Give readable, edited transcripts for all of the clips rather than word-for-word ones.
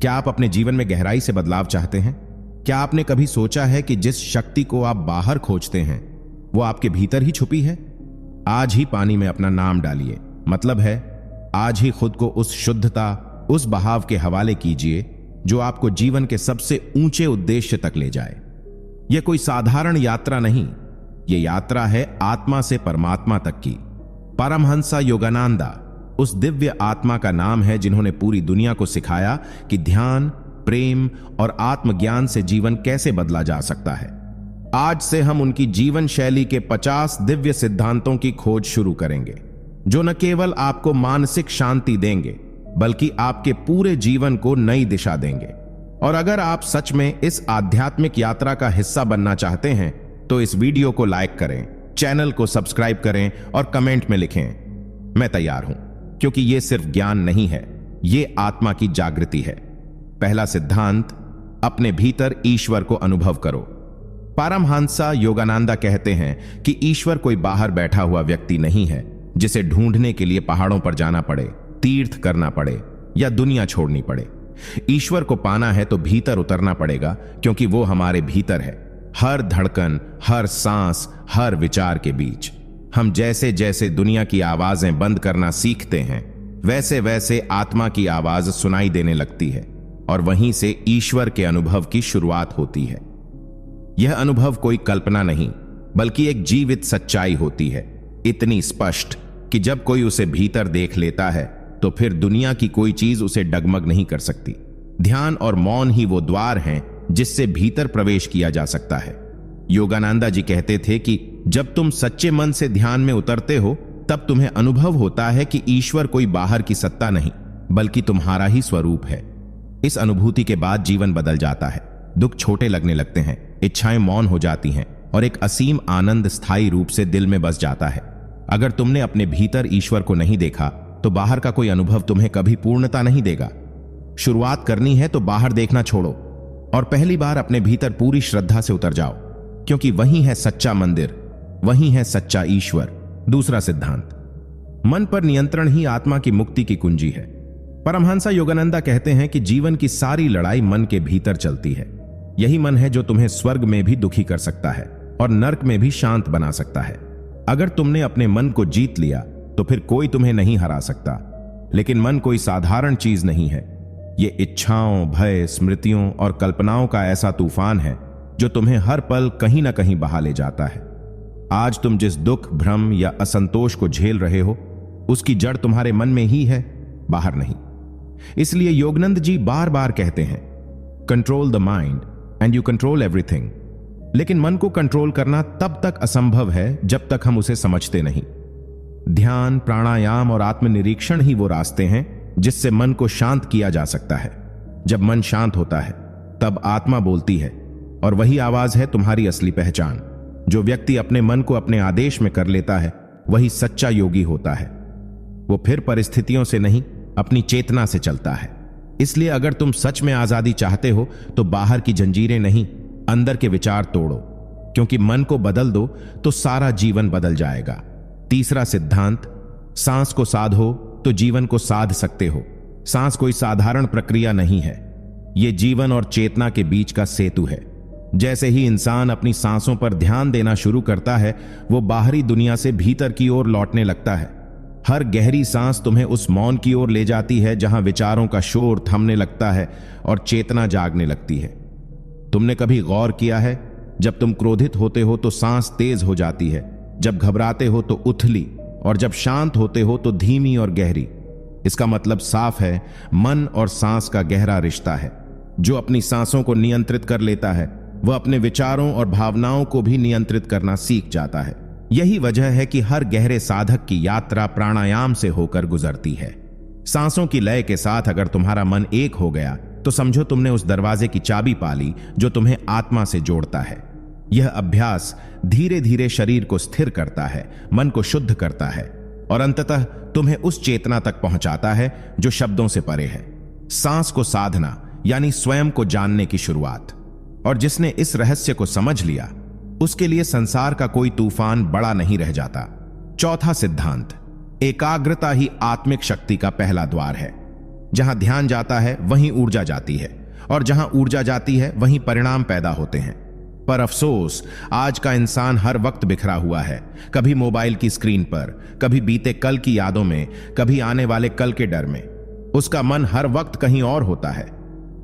क्या आप अपने जीवन में गहराई से बदलाव चाहते हैं? क्या आपने कभी सोचा है कि जिस शक्ति को आप बाहर खोजते हैं वो आपके भीतर ही छुपी है? आज ही पानी में अपना नाम डालिए, मतलब है आज ही खुद को उस शुद्धता, उस बहाव के हवाले कीजिए जो आपको जीवन के सबसे ऊंचे उद्देश्य तक ले जाए। यह कोई साधारण यात्रा नहीं, यह यात्रा है आत्मा से परमात्मा तक की। परमहंसा योगानंदा उस दिव्य आत्मा का नाम है जिन्होंने पूरी दुनिया को सिखाया कि ध्यान, प्रेम और आत्मज्ञान से जीवन कैसे बदला जा सकता है। आज से हम उनकी जीवन शैली के 50 दिव्य सिद्धांतों की खोज शुरू करेंगे जो न केवल आपको मानसिक शांति देंगे बल्कि आपके पूरे जीवन को नई दिशा देंगे। और अगर आप सच में इस आध्यात्मिक यात्रा का हिस्सा बनना चाहते हैं तो इस वीडियो को लाइक करें, चैनल को सब्सक्राइब करें और कमेंट में लिखें मैं तैयार हूं, क्योंकि यह सिर्फ ज्ञान नहीं है, यह आत्मा की जागृति है। पहला सिद्धांत, अपने भीतर ईश्वर को अनुभव करो। परमहंसा योगानंदा कहते हैं कि ईश्वर कोई बाहर बैठा हुआ व्यक्ति नहीं है जिसे ढूंढने के लिए पहाड़ों पर जाना पड़े, तीर्थ करना पड़े या दुनिया छोड़नी पड़े। ईश्वर को पाना है तो भीतर उतरना पड़ेगा, क्योंकि वो हमारे भीतर है, हर धड़कन, हर सांस, हर विचार के बीच। हम जैसे जैसे दुनिया की आवाजें बंद करना सीखते हैं वैसे वैसे आत्मा की आवाज सुनाई देने लगती है और वहीं से ईश्वर के अनुभव की शुरुआत होती है। यह अनुभव कोई कल्पना नहीं बल्कि एक जीवित सच्चाई होती है, इतनी स्पष्ट कि जब कोई उसे भीतर देख लेता है तो फिर दुनिया की कोई चीज उसे डगमग नहीं कर सकती। ध्यान और मौन ही वो द्वार हैं जिससे भीतर प्रवेश किया जा सकता है। योगानंदा जी कहते थे कि जब तुम सच्चे मन से ध्यान में उतरते हो तब तुम्हें अनुभव होता है कि ईश्वर कोई बाहर की सत्ता नहीं बल्कि तुम्हारा ही स्वरूप है। इस अनुभूति के बाद जीवन बदल जाता है, दुख छोटे लगने लगते हैं, इच्छाएं मौन हो जाती हैं और एक असीम आनंद स्थायी रूप से दिल में बस जाता है। अगर तुमने अपने भीतर ईश्वर को नहीं देखा तो बाहर का कोई अनुभव तुम्हें कभी पूर्णता नहीं देगा। शुरुआत करनी है तो बाहर देखना छोड़ो और पहली बार अपने भीतर पूरी श्रद्धा से उतर जाओ, क्योंकि वही है सच्चा मंदिर, वही है सच्चा ईश्वर। दूसरा सिद्धांत, मन पर नियंत्रण ही आत्मा की मुक्ति की कुंजी है। परमहंसा योगानंदा कहते हैं कि जीवन की सारी लड़ाई मन के भीतर चलती है। यही मन है जो तुम्हें स्वर्ग में भी दुखी कर सकता है और नर्क में भी शांत बना सकता है। अगर तुमने अपने मन को जीत लिया तो फिर कोई तुम्हें नहीं हरा सकता। लेकिन मन कोई साधारण चीज नहीं है, ये इच्छाओं, भय, स्मृतियों और कल्पनाओं का ऐसा तूफान है जो तुम्हें हर पल कहीं ना कहीं बहा ले जाता है। आज तुम जिस दुख, भ्रम या असंतोष को झेल रहे हो उसकी जड़ तुम्हारे मन में ही है, बाहर नहीं। इसलिए योगानंद जी बार बार कहते हैं, control the mind and you control everything. लेकिन मन को कंट्रोल करना तब तक असंभव है जब तक हम उसे समझते नहीं। ध्यान, प्राणायाम और आत्मनिरीक्षण ही वो रास्ते हैं जिससे मन को शांत किया जा सकता है। जब मन शांत होता है तब आत्मा बोलती है और वही आवाज है तुम्हारी असली पहचान। जो व्यक्ति अपने मन को अपने आदेश में कर लेता है वही सच्चा योगी होता है। वो फिर परिस्थितियों से नहीं, अपनी चेतना से चलता है। इसलिए अगर तुम सच में आजादी चाहते हो तो बाहर की जंजीरें नहीं, अंदर के विचार तोड़ो, क्योंकि मन को बदल दो तो सारा जीवन बदल जाएगा। तीसरा सिद्धांत, सांस को साधो तो जीवन को साध सकते हो। सांस कोई साधारण प्रक्रिया नहीं है, यह जीवन और चेतना के बीच का सेतु है। जैसे ही इंसान अपनी सांसों पर ध्यान देना शुरू करता है वो बाहरी दुनिया से भीतर की ओर लौटने लगता है। हर गहरी सांस तुम्हें उस मौन की ओर ले जाती है जहां विचारों का शोर थमने लगता है और चेतना जागने लगती है। तुमने कभी गौर किया है, जब तुम क्रोधित होते हो तो सांस तेज हो जाती है, जब घबराते हो तो उथली और जब शांत होते हो तो धीमी और गहरी। इसका मतलब साफ है, मन और सांस का गहरा रिश्ता है। जो अपनी सांसों को नियंत्रित कर लेता है वह अपने विचारों और भावनाओं को भी नियंत्रित करना सीख जाता है। यही वजह है कि हर गहरे साधक की यात्रा प्राणायाम से होकर गुजरती है। सांसों की लय के साथ अगर तुम्हारा मन एक हो गया तो समझो तुमने उस दरवाजे की चाबी पाली जो तुम्हें आत्मा से जोड़ता है। यह अभ्यास धीरे धीरे शरीर को स्थिर करता है, मन को शुद्ध करता है और अंततः तुम्हें उस चेतना तक पहुंचाता है जो शब्दों से परे है। सांस को साधना यानी स्वयं को जानने की शुरुआत। और जिसने इस रहस्य को समझ लिया उसके लिए संसार का कोई तूफान बड़ा नहीं रह जाता। चौथा सिद्धांत, एकाग्रता ही आत्मिक शक्ति का पहला द्वार है। जहां ध्यान जाता है वहीं ऊर्जा जाती है, और जहां ऊर्जा जाती है वहीं परिणाम पैदा होते हैं। पर अफसोस, आज का इंसान हर वक्त बिखरा हुआ है, कभी मोबाइल की स्क्रीन पर, कभी बीते कल की यादों में, कभी आने वाले कल के डर में। उसका मन हर वक्त कहीं और होता है,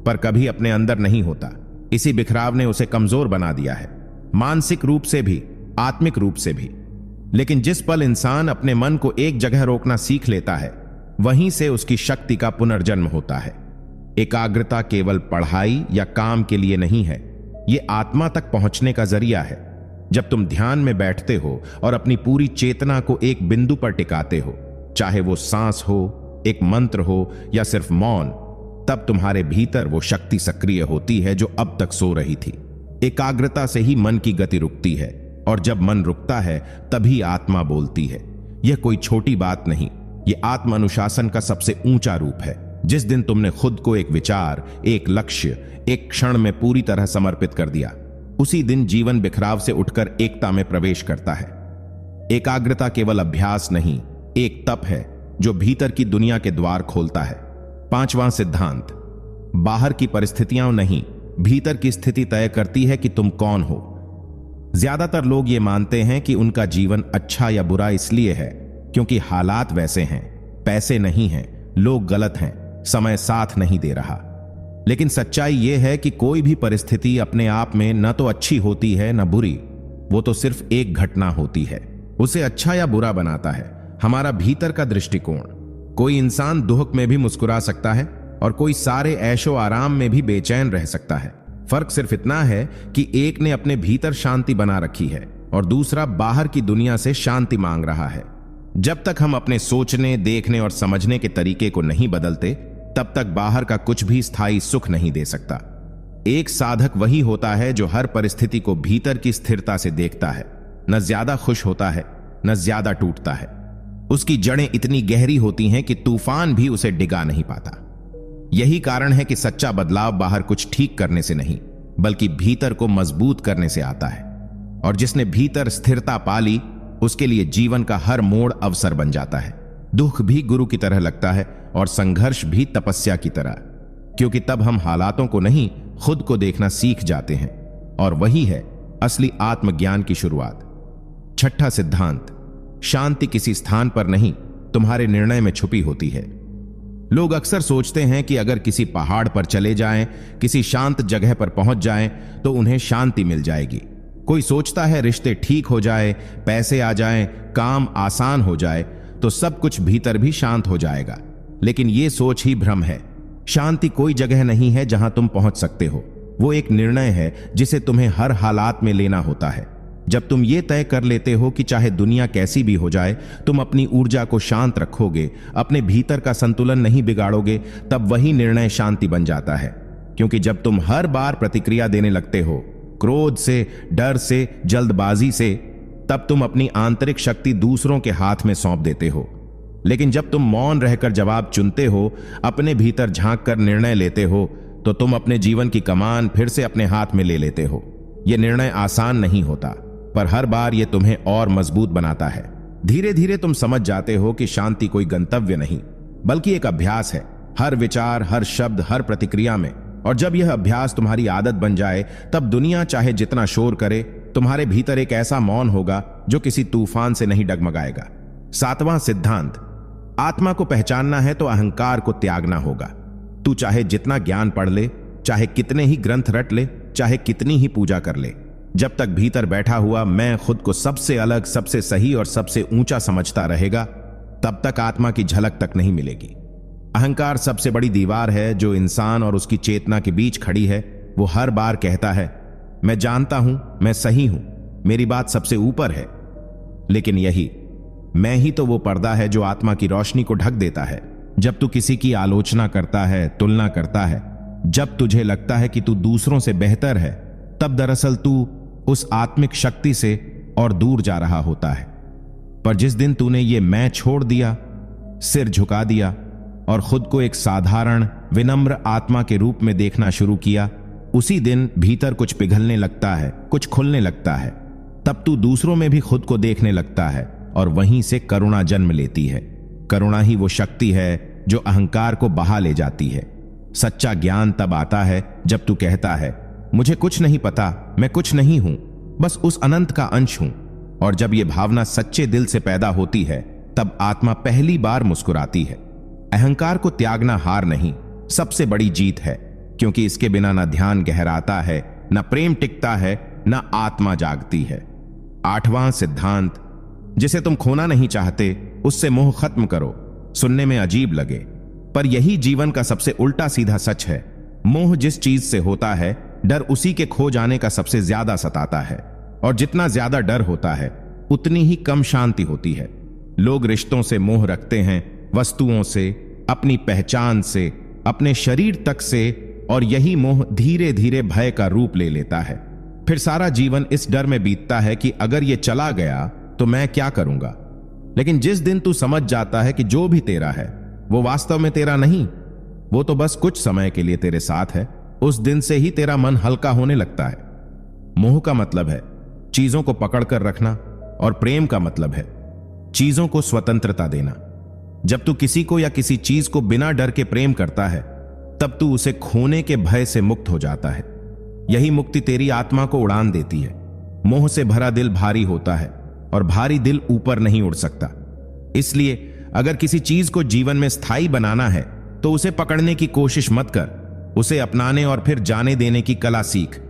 पर कभी अपने अंदर नहीं होता। इसी बिखराव ने उसे कमजोर बना दिया है, मानसिक रूप से भी, आत्मिक रूप से भी। लेकिन जिस पल इंसान अपने मन को एक जगह रोकना सीख लेता है, वहीं से उसकी शक्ति का पुनर्जन्म होता है। एकाग्रता केवल पढ़ाई या काम के लिए नहीं है, ये आत्मा तक पहुंचने का जरिया है। जब तुम ध्यान में बैठते हो और अपनी पूरी चेतना को एक बिंदु पर टिकाते हो, चाहे वो सांस हो, एक मंत्र हो या सिर्फ मौन, तब तुम्हारे भीतर वो शक्ति सक्रिय होती है जो अब तक सो रही थी। एकाग्रता से ही मन की गति रुकती है, और जब मन रुकता है तभी आत्मा बोलती है। यह कोई छोटी बात नहीं, यह आत्म अनुशासन का सबसे ऊंचा रूप है। जिस दिन तुमने खुद को एक विचार, एक लक्ष्य, एक क्षण में पूरी तरह समर्पित कर दिया, उसी दिन जीवन बिखराव से उठकर एकता में प्रवेश करता है। एकाग्रता केवल अभ्यास नहीं, एक तप है जो भीतर की दुनिया के द्वार खोलता है। पांचवां सिद्धांत, बाहर की परिस्थितियां नहीं, भीतर की स्थिति तय करती है कि तुम कौन हो। ज्यादातर लोग ये मानते हैं कि उनका जीवन अच्छा या बुरा इसलिए है क्योंकि हालात वैसे हैं, पैसे नहीं हैं, लोग गलत हैं, समय साथ नहीं दे रहा। लेकिन सच्चाई यह है कि कोई भी परिस्थिति अपने आप में न तो अच्छी होती है न बुरी, वो तो सिर्फ एक घटना होती है। उसे अच्छा या बुरा बनाता है हमारा भीतर का दृष्टिकोण। कोई इंसान दुख में भी मुस्कुरा सकता है और कोई सारे ऐशो आराम में भी बेचैन रह सकता है। फर्क सिर्फ इतना है कि एक ने अपने भीतर शांति बना रखी है और दूसरा बाहर की दुनिया से शांति मांग रहा है। जब तक हम अपने सोचने, देखने और समझने के तरीके को नहीं बदलते, तब तक बाहर का कुछ भी स्थायी सुख नहीं दे सकता। एक साधक वही होता है जो हर परिस्थिति को भीतर की स्थिरता से देखता है, न ज्यादा खुश होता है न ज्यादा टूटता है। उसकी जड़ें इतनी गहरी होती हैं कि तूफान भी उसे डिगा नहीं पाता। यही कारण है कि सच्चा बदलाव बाहर कुछ ठीक करने से नहीं, बल्कि भीतर को मजबूत करने से आता है। और जिसने भीतर स्थिरता पाली, उसके लिए जीवन का हर मोड़ अवसर बन जाता है। दुख भी गुरु की तरह लगता है और संघर्ष भी तपस्या की तरह, क्योंकि तब हम हालातों को नहीं, खुद को देखना सीख जाते हैं। और वही है असली आत्मज्ञान की शुरुआत। छठा सिद्धांत, शांति किसी स्थान पर नहीं, तुम्हारे निर्णय में छुपी होती है। लोग अक्सर सोचते हैं कि अगर किसी पहाड़ पर चले जाएं, किसी शांत जगह पर पहुंच जाएं, तो उन्हें शांति मिल जाएगी। कोई सोचता है रिश्ते ठीक हो जाए, पैसे आ जाएं, काम आसान हो जाए, तो सब कुछ भीतर भी शांत हो जाएगा। लेकिन यह सोच ही भ्रम है। शांति कोई जगह नहीं है जहां तुम पहुंच सकते हो। वो एक निर्णय है जिसे तुम्हें हर हालात में लेना होता है। जब तुम ये तय कर लेते हो कि चाहे दुनिया कैसी भी हो जाए, तुम अपनी ऊर्जा को शांत रखोगे, अपने भीतर का संतुलन नहीं बिगाड़ोगे, तब वही निर्णय शांति बन जाता है। क्योंकि जब तुम हर बार प्रतिक्रिया देने लगते हो, क्रोध से, डर से, जल्दबाजी से, तब तुम अपनी आंतरिक शक्ति दूसरों के हाथ में सौंप देते हो। लेकिन जब तुम मौन रहकर जवाब चुनते हो, अपने भीतर झांक कर निर्णय लेते हो, तो तुम अपने जीवन की कमान फिर से अपने हाथ में ले लेते हो। यह निर्णय आसान नहीं होता, पर हर बार यह तुम्हें और मजबूत बनाता है। धीरे धीरे तुम समझ जाते हो कि शांति कोई गंतव्य नहीं, बल्कि एक अभ्यास है, हर विचार, हर शब्द, हर प्रतिक्रिया में। और जब यह अभ्यास तुम्हारी आदत बन जाए, तब दुनिया चाहे जितना शोर करे, तुम्हारे भीतर एक ऐसा मौन होगा जो किसी तूफान से नहीं डगमगाएगा। सातवां सिद्धांत, आत्मा को पहचानना है तो अहंकार को त्यागना होगा। तू चाहे जितना ज्ञान पढ़ ले, चाहे कितने ही ग्रंथ रट ले, चाहे कितनी ही पूजा कर ले, जब तक भीतर बैठा हुआ मैं खुद को सबसे अलग, सबसे सही और सबसे ऊंचा समझता रहेगा, तब तक आत्मा की झलक तक नहीं मिलेगी। अहंकार सबसे बड़ी दीवार है जो इंसान और उसकी चेतना के बीच खड़ी है। वो हर बार कहता है, मैं जानता हूं, मैं सही हूं, मेरी बात सबसे ऊपर है। लेकिन यही मैं ही तो वो पर्दा है जो आत्मा की रोशनी को ढक देता है। जब तू किसी की आलोचना करता है, तुलना करता है, जब तुझे लगता है कि तू दूसरों से बेहतर है, तब दरअसल तू उस आत्मिक शक्ति से और दूर जा रहा होता है। पर जिस दिन तूने ये मैं छोड़ दिया, सिर झुका दिया और खुद को एक साधारण, विनम्र आत्मा के रूप में देखना शुरू किया, उसी दिन भीतर कुछ पिघलने लगता है, कुछ खुलने लगता है। तब तू दूसरों में भी खुद को देखने लगता है और वहीं से करुणा जन्म लेती है। करुणा ही वो शक्ति है जो अहंकार को बहा ले जाती है। सच्चा ज्ञान तब आता है जब तू कहता है, मुझे कुछ नहीं पता, मैं कुछ नहीं हूं, बस उस अनंत का अंश हूं। और जब यह भावना सच्चे दिल से पैदा होती है, तब आत्मा पहली बार मुस्कुराती है। अहंकार को त्यागना हार नहीं, सबसे बड़ी जीत है, क्योंकि इसके बिना न ध्यान गहराता है, न प्रेम टिकता है, न आत्मा जागती है। 8वां सिद्धांत, जिसे तुम खोना नहीं चाहते उससे मोह खत्म करो। सुनने में अजीब लगे, पर यही जीवन का सबसे उल्टा सीधा सच है। मोह जिस चीज से होता है, डर उसी के खो जाने का सबसे ज्यादा सताता है। और जितना ज्यादा डर होता है, उतनी ही कम शांति होती है। लोग रिश्तों से मोह रखते हैं, वस्तुओं से, अपनी पहचान से, अपने शरीर तक से, और यही मोह धीरे धीरे भय का रूप ले लेता है। फिर सारा जीवन इस डर में बीतता है कि अगर ये चला गया तो मैं क्या करूंगा। लेकिन जिस दिन तू समझ जाता है कि जो भी तेरा है वो वास्तव में तेरा नहीं, वो तो बस कुछ समय के लिए तेरे साथ है, उस दिन से ही तेरा मन हल्का होने लगता है। मोह का मतलब है चीजों को पकड़कर रखना, और प्रेम का मतलब है चीजों को स्वतंत्रता देना। जब तू किसी को या किसी चीज को बिना डर के प्रेम करता है, तब तू उसे खोने के भय से मुक्त हो जाता है। यही मुक्ति तेरी आत्मा को उड़ान देती है। मोह से भरा दिल भारी होता है, और भारी दिल ऊपर नहीं उड़ सकता। इसलिए अगर किसी चीज को जीवन में स्थायी बनाना है, तो उसे पकड़ने की कोशिश मत कर, उसे अपनाने और फिर जाने देने की कला सीख।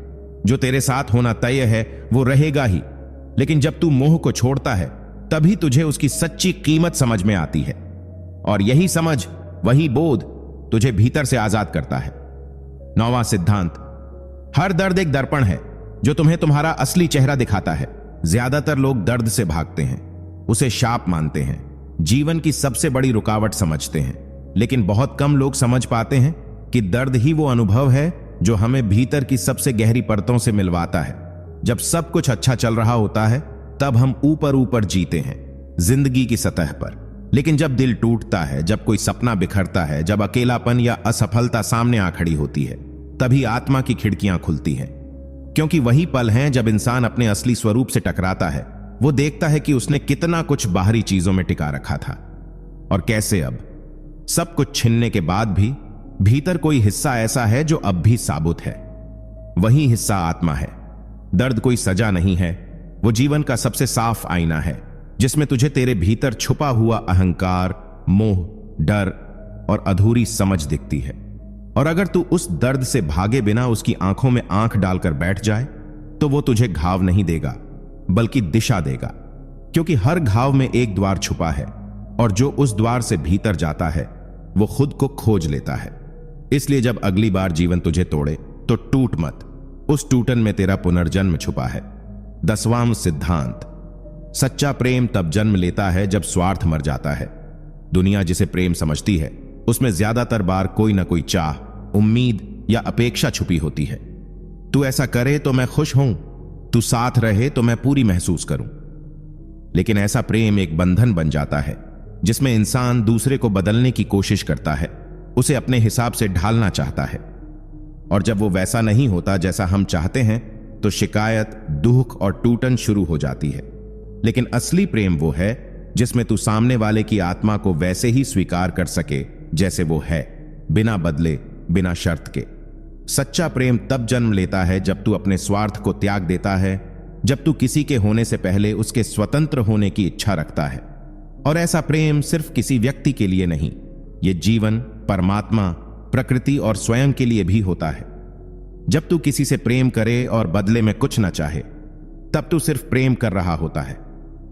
जो तेरे साथ होना तय है वो रहेगा ही, लेकिन जब तू मोह को छोड़ता है, तभी तुझे उसकी सच्ची कीमत समझ में आती है। और यही समझ, वही बोध तुझे भीतर से आजाद करता है। 9वां सिद्धांत, हर दर्द एक दर्पण है जो तुम्हें तुम्हारा असली चेहरा दिखाता है। ज्यादातर लोग दर्द से भागते हैं, उसे शाप मानते हैं, जीवन की सबसे बड़ी रुकावट समझते हैं। लेकिन बहुत कम लोग समझ पाते हैं कि दर्द ही वो अनुभव है जो हमें भीतर की सबसे गहरी परतों से मिलवाता है। जब सब कुछ अच्छा चल रहा होता है, तब हम ऊपर ऊपर जीते हैं जिंदगी की सतह पर। लेकिन जब दिल टूटता है, जब कोई सपना बिखरता है, जब अकेलापन या असफलता सामने आ खड़ी होती है, तभी आत्मा की खिड़कियां खुलती हैं। क्योंकि वही पल हैं जब इंसान अपने असली स्वरूप से टकराता है। वो देखता है कि उसने कितना कुछ बाहरी चीजों में टिका रखा था, और कैसे अब सब कुछ छीनने के बाद भी भीतर कोई हिस्सा ऐसा है जो अब भी साबुत है। वही हिस्सा आत्मा है। दर्द कोई सजा नहीं है, वो जीवन का सबसे साफ आईना है, जिसमें तुझे तेरे भीतर छुपा हुआ अहंकार, मोह, डर और अधूरी समझ दिखती है। और अगर तू उस दर्द से भागे बिना उसकी आंखों में आंख डालकर बैठ जाए, तो वो तुझे घाव नहीं देगा, बल्कि दिशा देगा। क्योंकि हर घाव में एक द्वार छुपा है, और जो उस द्वार से भीतर जाता है वो खुद को खोज लेता है। इसलिए जब अगली बार जीवन तुझे तोड़े, तो टूट मत, उस टूटन में तेरा पुनर्जन्म छुपा है। 10वां सिद्धांत, सच्चा प्रेम तब जन्म लेता है जब स्वार्थ मर जाता है। दुनिया जिसे प्रेम समझती है, उसमें ज्यादातर बार कोई ना कोई चाह, उम्मीद या अपेक्षा छुपी होती है। तू ऐसा करे तो मैं खुश हूं, तू साथ रहे तो मैं पूरी महसूस करूं। लेकिन ऐसा प्रेम एक बंधन बन जाता है, जिसमें इंसान दूसरे को बदलने की कोशिश करता है, उसे अपने हिसाब से ढालना चाहता है। और जब वो वैसा नहीं होता जैसा हम चाहते हैं, तो शिकायत, दुख और टूटन शुरू हो जाती है। लेकिन असली प्रेम वो है जिसमें तू सामने वाले की आत्मा को वैसे ही स्वीकार कर सके जैसे वो है, बिना बदले, बिना शर्त के। सच्चा प्रेम तब जन्म लेता है जब तू अपने स्वार्थ को त्याग देता है, जब तू किसी के होने से पहले उसके स्वतंत्र होने की इच्छा रखता है। और ऐसा प्रेम सिर्फ किसी व्यक्ति के लिए नहीं, ये जीवन, परमात्मा, प्रकृति और स्वयं के लिए भी होता है। जब तू किसी से प्रेम करे और बदले में कुछ न चाहे, तब तू सिर्फ प्रेम कर रहा होता है,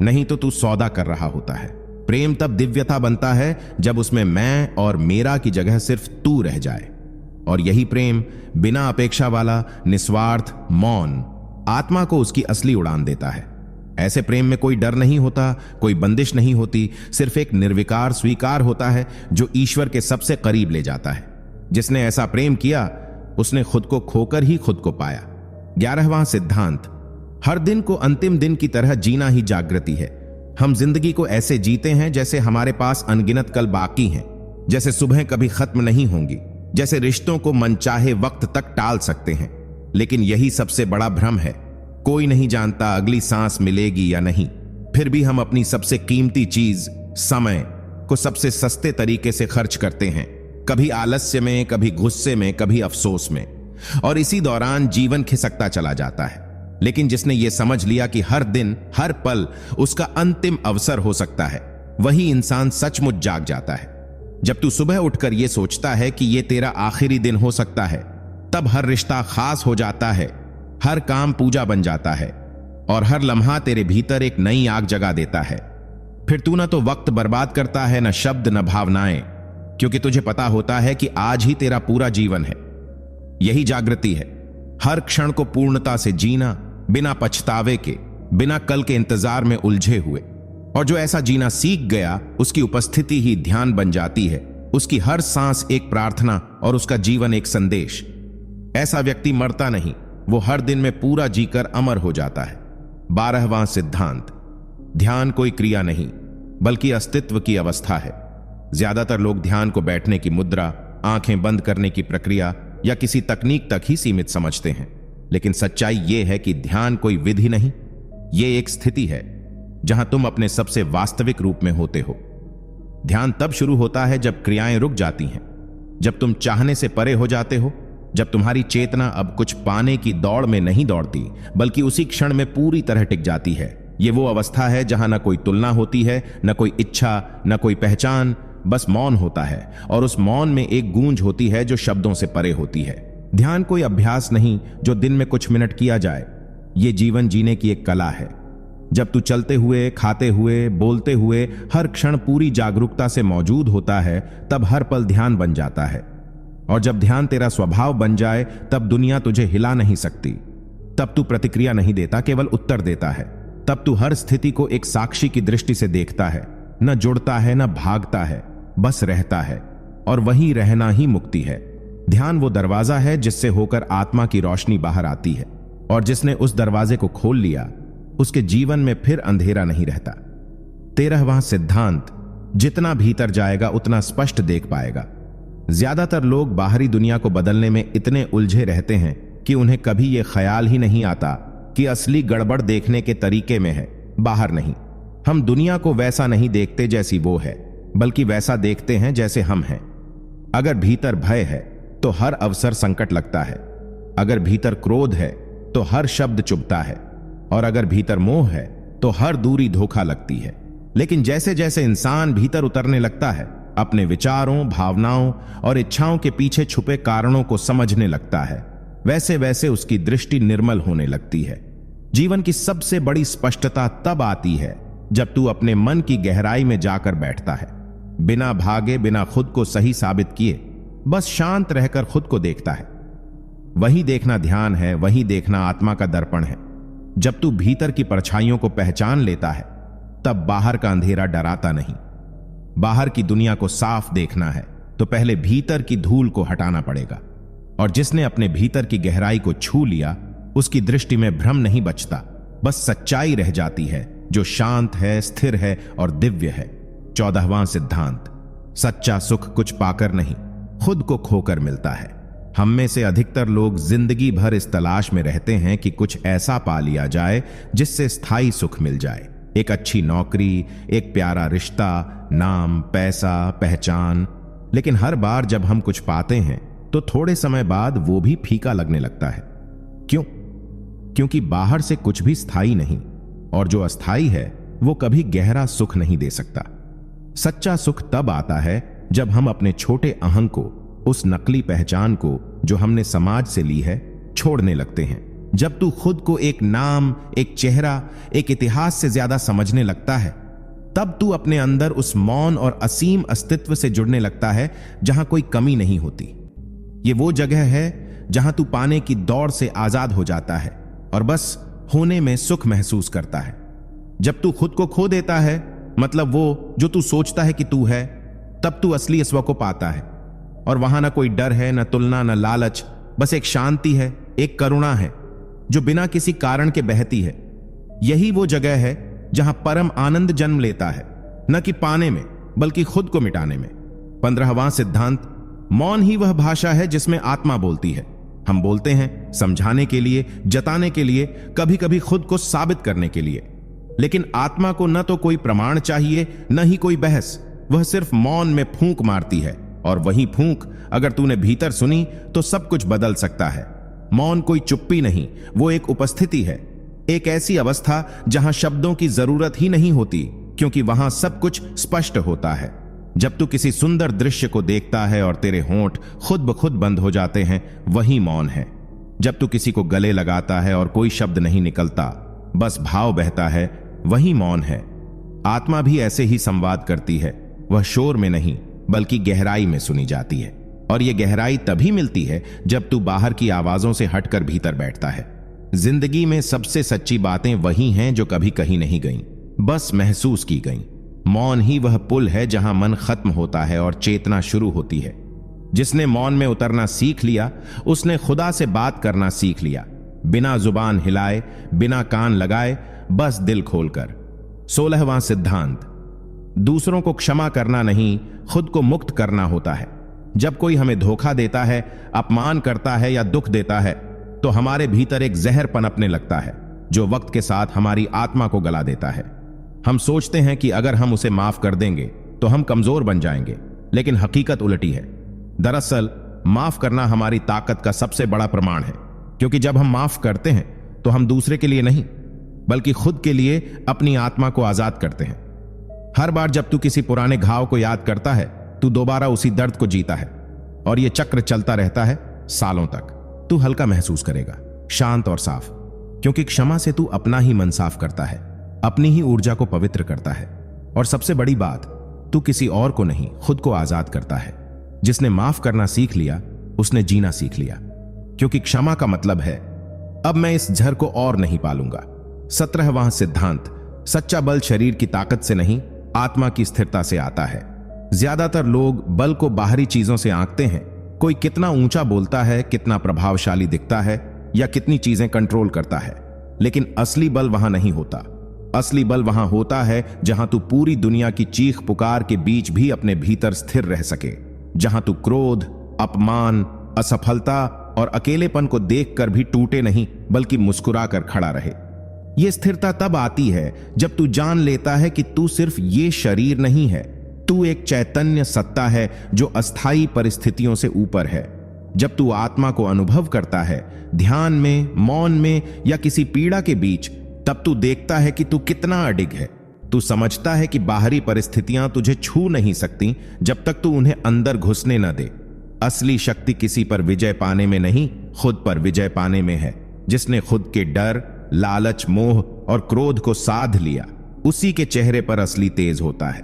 नहीं तो तू सौदा कर रहा होता है। प्रेम तब दिव्यता बनता है जब उसमें मैं और मेरा की जगह सिर्फ तू रह जाए। और यही प्रेम, बिना अपेक्षा वाला, निस्वार्थ, मौन, आत्मा को उसकी असली उड़ान देता है। ऐसे प्रेम में कोई डर नहीं होता, कोई बंदिश नहीं होती, सिर्फ एक निर्विकार स्वीकार होता है जो ईश्वर के सबसे करीब ले जाता है। जिसने ऐसा प्रेम किया, उसने खुद को खोकर ही खुद को पाया। 11वां सिद्धांत, हर दिन को अंतिम दिन की तरह जीना ही जागृति है। हम जिंदगी को ऐसे जीते हैं जैसे हमारे पास अनगिनत कल बाकी हैं, जैसे सुबह कभी खत्म नहीं होंगी, जैसे रिश्तों को मनचाहे वक्त तक टाल सकते हैं। लेकिन यही सबसे बड़ा भ्रम है। कोई नहीं जानता अगली सांस मिलेगी या नहीं, फिर भी हम अपनी सबसे कीमती चीज, समय, को सबसे सस्ते तरीके से खर्च करते हैं, कभी आलस्य में, कभी गुस्से में, कभी अफसोस में, और इसी दौरान जीवन खिसकता चला जाता है। लेकिन जिसने यह समझ लिया कि हर दिन, हर पल उसका अंतिम अवसर हो सकता है, वही इंसान सचमुच जाग जाता है। जब तू सुबह उठकर यह सोचता है कि यह तेरा आखिरी दिन हो सकता है, तब हर रिश्ता खास हो जाता है, हर काम पूजा बन जाता है, और हर लम्हा तेरे भीतर एक नई आग जगा देता है। फिर तू ना तो वक्त बर्बाद करता है, न शब्द, न भावनाएं, क्योंकि तुझे पता होता है कि आज ही तेरा पूरा जीवन है। यही जागृति है, हर क्षण को पूर्णता से जीना, बिना पछतावे के, बिना कल के इंतजार में उलझे हुए। और जो ऐसा जीना सीख गया, उसकी उपस्थिति ही ध्यान बन जाती है, उसकी हर सांस एक प्रार्थना और उसका जीवन एक संदेश। ऐसा व्यक्ति मरता नहीं, वो हर दिन में पूरा जीकर अमर हो जाता है। 12वां सिद्धांत, ध्यान कोई क्रिया नहीं बल्कि अस्तित्व की अवस्था है। ज्यादातर लोग ध्यान को बैठने की मुद्रा, आंखें बंद करने की प्रक्रिया या किसी तकनीक तक ही सीमित समझते हैं, लेकिन सच्चाई यह है कि ध्यान कोई विधि नहीं, यह एक स्थिति है जहां तुम अपने सबसे वास्तविक रूप में होते हो। ध्यान तब शुरू होता है जब क्रियाएं रुक जाती हैं, जब तुम चाहने से परे हो जाते हो, जब तुम्हारी चेतना अब कुछ पाने की दौड़ में नहीं दौड़ती, बल्कि उसी क्षण में पूरी तरह टिक जाती है। यह वो अवस्था है जहां न कोई तुलना होती है, न कोई इच्छा, न कोई पहचान, बस मौन होता है, और उस मौन में एक गूंज होती है जो शब्दों से परे होती है। ध्यान कोई अभ्यास नहीं जो दिन में कुछ मिनट किया जाए, यह जीवन जीने की एक कला है। जब तू चलते हुए, खाते हुए, बोलते हुए हर क्षण पूरी जागरूकता से मौजूद होता है, तब हर पल ध्यान बन जाता है। और जब ध्यान तेरा स्वभाव बन जाए, तब दुनिया तुझे हिला नहीं सकती। तब तू प्रतिक्रिया नहीं देता, केवल उत्तर देता है। तब तू हर स्थिति को एक साक्षी की दृष्टि से देखता है, न जुड़ता है, न भागता है, बस रहता है। और वही रहना ही मुक्ति है। ध्यान वो दरवाजा है जिससे होकर आत्मा की रोशनी बाहर आती है, और जिसने उस दरवाजे को खोल लिया, उसके जीवन में फिर अंधेरा नहीं रहता। 13वां सिद्धांत, जितना भीतर जाएगा उतना स्पष्ट देख पाएगा। ज्यादातर लोग बाहरी दुनिया को बदलने में इतने उलझे रहते हैं कि उन्हें कभी यह ख्याल ही नहीं आता कि असली गड़बड़ देखने के तरीके में है, बाहर नहीं। हम दुनिया को वैसा नहीं देखते जैसी वो है, बल्कि वैसा देखते हैं जैसे हम हैं। अगर भीतर भय है तो हर अवसर संकट लगता है, अगर भीतर क्रोध है तो हर शब्द चुभता है, और अगर भीतर मोह है तो हर दूरी धोखा लगती है। लेकिन जैसे जैसे इंसान भीतर उतरने लगता है, अपने विचारों, भावनाओं और इच्छाओं के पीछे छुपे कारणों को समझने लगता है, वैसे वैसे उसकी दृष्टि निर्मल होने लगती है। जीवन की सबसे बड़ी स्पष्टता तब आती है जब तू अपने मन की गहराई में जाकर बैठता है, बिना भागे, बिना खुद को सही साबित किए, बस शांत रहकर खुद को देखता है। वही देखना ध्यान है, वही देखना आत्मा का दर्पण है। जब तू भीतर की परछाइयों को पहचान लेता है, तब बाहर का अंधेरा डराता नहीं। बाहर की दुनिया को साफ देखना है तो पहले भीतर की धूल को हटाना पड़ेगा, और जिसने अपने भीतर की गहराई को छू लिया, उसकी दृष्टि में भ्रम नहीं बचता, बस सच्चाई रह जाती है जो शांत है, स्थिर है और दिव्य है। 14वां सिद्धांत, सच्चा सुख कुछ पाकर नहीं, खुद को खोकर मिलता है। हम में से अधिकतर लोग जिंदगी भर इस तलाश में रहते हैं कि कुछ ऐसा पा लिया जाए जिससे स्थायी सुख मिल जाए। एक अच्छी नौकरी, एक प्यारा रिश्ता, नाम, पैसा, पहचान। लेकिन हर बार जब हम कुछ पाते हैं तो थोड़े समय बाद वो भी फीका लगने लगता है। क्यों? क्योंकि बाहर से कुछ भी स्थायी नहीं, और जो अस्थायी है वो कभी गहरा सुख नहीं दे सकता। सच्चा सुख तब आता है जब हम अपने छोटे अहंग को, उस नकली पहचान को जो हमने समाज से ली है, छोड़ने लगते हैं। जब तू खुद को एक नाम, एक चेहरा, एक इतिहास से ज्यादा समझने लगता है, तब तू अपने अंदर उस मौन और असीम अस्तित्व से जुड़ने लगता है जहां कोई कमी नहीं होती। ये वो जगह है जहां तू पाने की दौड़ से आजाद हो जाता है और बस होने में सुख महसूस करता है। जब तू खुद को खो देता है, मतलब वो जो तू सोचता है कि तू है, तब तू असली स्व को पाता है। और वहां ना कोई डर है, ना तुलना, ना लालच, बस एक शांति है, एक करुणा है जो बिना किसी कारण के बहती है। यही वो जगह है जहां परम आनंद जन्म लेता है, न कि पाने में बल्कि खुद को मिटाने में। 15वां सिद्धांत, मौन ही वह भाषा है जिसमें आत्मा बोलती है। हम बोलते हैं समझाने के लिए, जताने के लिए, कभी कभी खुद को साबित करने के लिए, लेकिन आत्मा को न तो कोई प्रमाण चाहिए, न ही कोई बहस। वह सिर्फ मौन में फूंक मारती है, और वही फूंक अगर तूने भीतर सुनी तो सब कुछ बदल सकता है। मौन कोई चुप्पी नहीं, वो एक उपस्थिति है, एक ऐसी अवस्था जहां शब्दों की जरूरत ही नहीं होती, क्योंकि वहां सब कुछ स्पष्ट होता है। जब तू किसी सुंदर दृश्य को देखता है और तेरे होंठ खुद ब खुद बंद हो जाते हैं, वही मौन है। जब तू किसी को गले लगाता है और कोई शब्द नहीं निकलता, बस भाव बहता है, वही मौन है। आत्मा भी ऐसे ही संवाद करती है, वह शोर में नहीं बल्कि गहराई में सुनी जाती है, और यह गहराई तभी मिलती है जब तू बाहर की आवाजों से हटकर भीतर बैठता है। जिंदगी में सबसे सच्ची बातें वही हैं जो कभी कही नहीं गईं, बस महसूस की गईं। मौन ही वह पुल है जहां मन खत्म होता है और चेतना शुरू होती है। जिसने मौन में उतरना सीख लिया, उसने खुदा से बात करना सीख लिया, बिना जुबान हिलाए, बिना कान लगाए, बस दिल खोलकर। 16वां सिद्धांत, दूसरों को क्षमा करना नहीं, खुद को मुक्त करना होता है। जब कोई हमें धोखा देता है, अपमान करता है या दुख देता है, तो हमारे भीतर एक जहर पनपने लगता है जो वक्त के साथ हमारी आत्मा को गला देता है। हम सोचते हैं कि अगर हम उसे माफ कर देंगे तो हम कमजोर बन जाएंगे, लेकिन हकीकत उल्टी है। दरअसल माफ करना हमारी ताकत का सबसे बड़ा प्रमाण है, क्योंकि जब हम माफ करते हैं तो हम दूसरे के लिए नहीं बल्कि खुद के लिए अपनी आत्मा को आजाद करते हैं। हर बार जब तू किसी पुराने घाव को याद करता है, तू दोबारा उसी दर्द को जीता है, और यह चक्र चलता रहता है सालों तक। तू हल्का महसूस करेगा, शांत और साफ, क्योंकि क्षमा से तू अपना ही मन साफ करता है, अपनी ही ऊर्जा को पवित्र करता है, और सबसे बड़ी बात, तू किसी और को नहीं, खुद को आजाद करता है। जिसने माफ करना सीख लिया, उसने जीना सीख लिया, क्योंकि क्षमा का मतलब है अब मैं इस झर को और नहीं पालूंगा। 17वां सिद्धांत, सच्चा बल शरीर की ताकत से नहीं, आत्मा की स्थिरता से आता है। ज्यादातर लोग बल को बाहरी चीजों से आंकते हैं, कोई कितना ऊंचा बोलता है, कितना प्रभावशाली दिखता है, या कितनी चीजें कंट्रोल करता है, लेकिन असली बल वहां नहीं होता। असली बल वहां होता है जहां तू पूरी दुनिया की चीख पुकार के बीच भी अपने भीतर स्थिर रह सके, जहां तू क्रोध, अपमान, असफलता और अकेलेपन को देखकर भी टूटे नहीं बल्कि मुस्कुराकर खड़ा रहे। यह स्थिरता तब आती है जब तू जान लेता है कि तू सिर्फ ये शरीर नहीं है, तू एक चैतन्य सत्ता है जो अस्थायी परिस्थितियों से ऊपर है। जब तू आत्मा को अनुभव करता है, ध्यान में, मौन में या किसी पीड़ा के बीच, तब तू देखता है कि तू कितना अडिग है। तू समझता है कि बाहरी परिस्थितियां तुझे छू नहीं सकती जब तक तू उन्हें अंदर घुसने न दे। असली शक्ति किसी पर विजय पाने में नहीं, खुद पर विजय पाने में है। जिसने खुद के डर, लालच, मोह और क्रोध को साध लिया, उसी के चेहरे पर असली तेज होता है,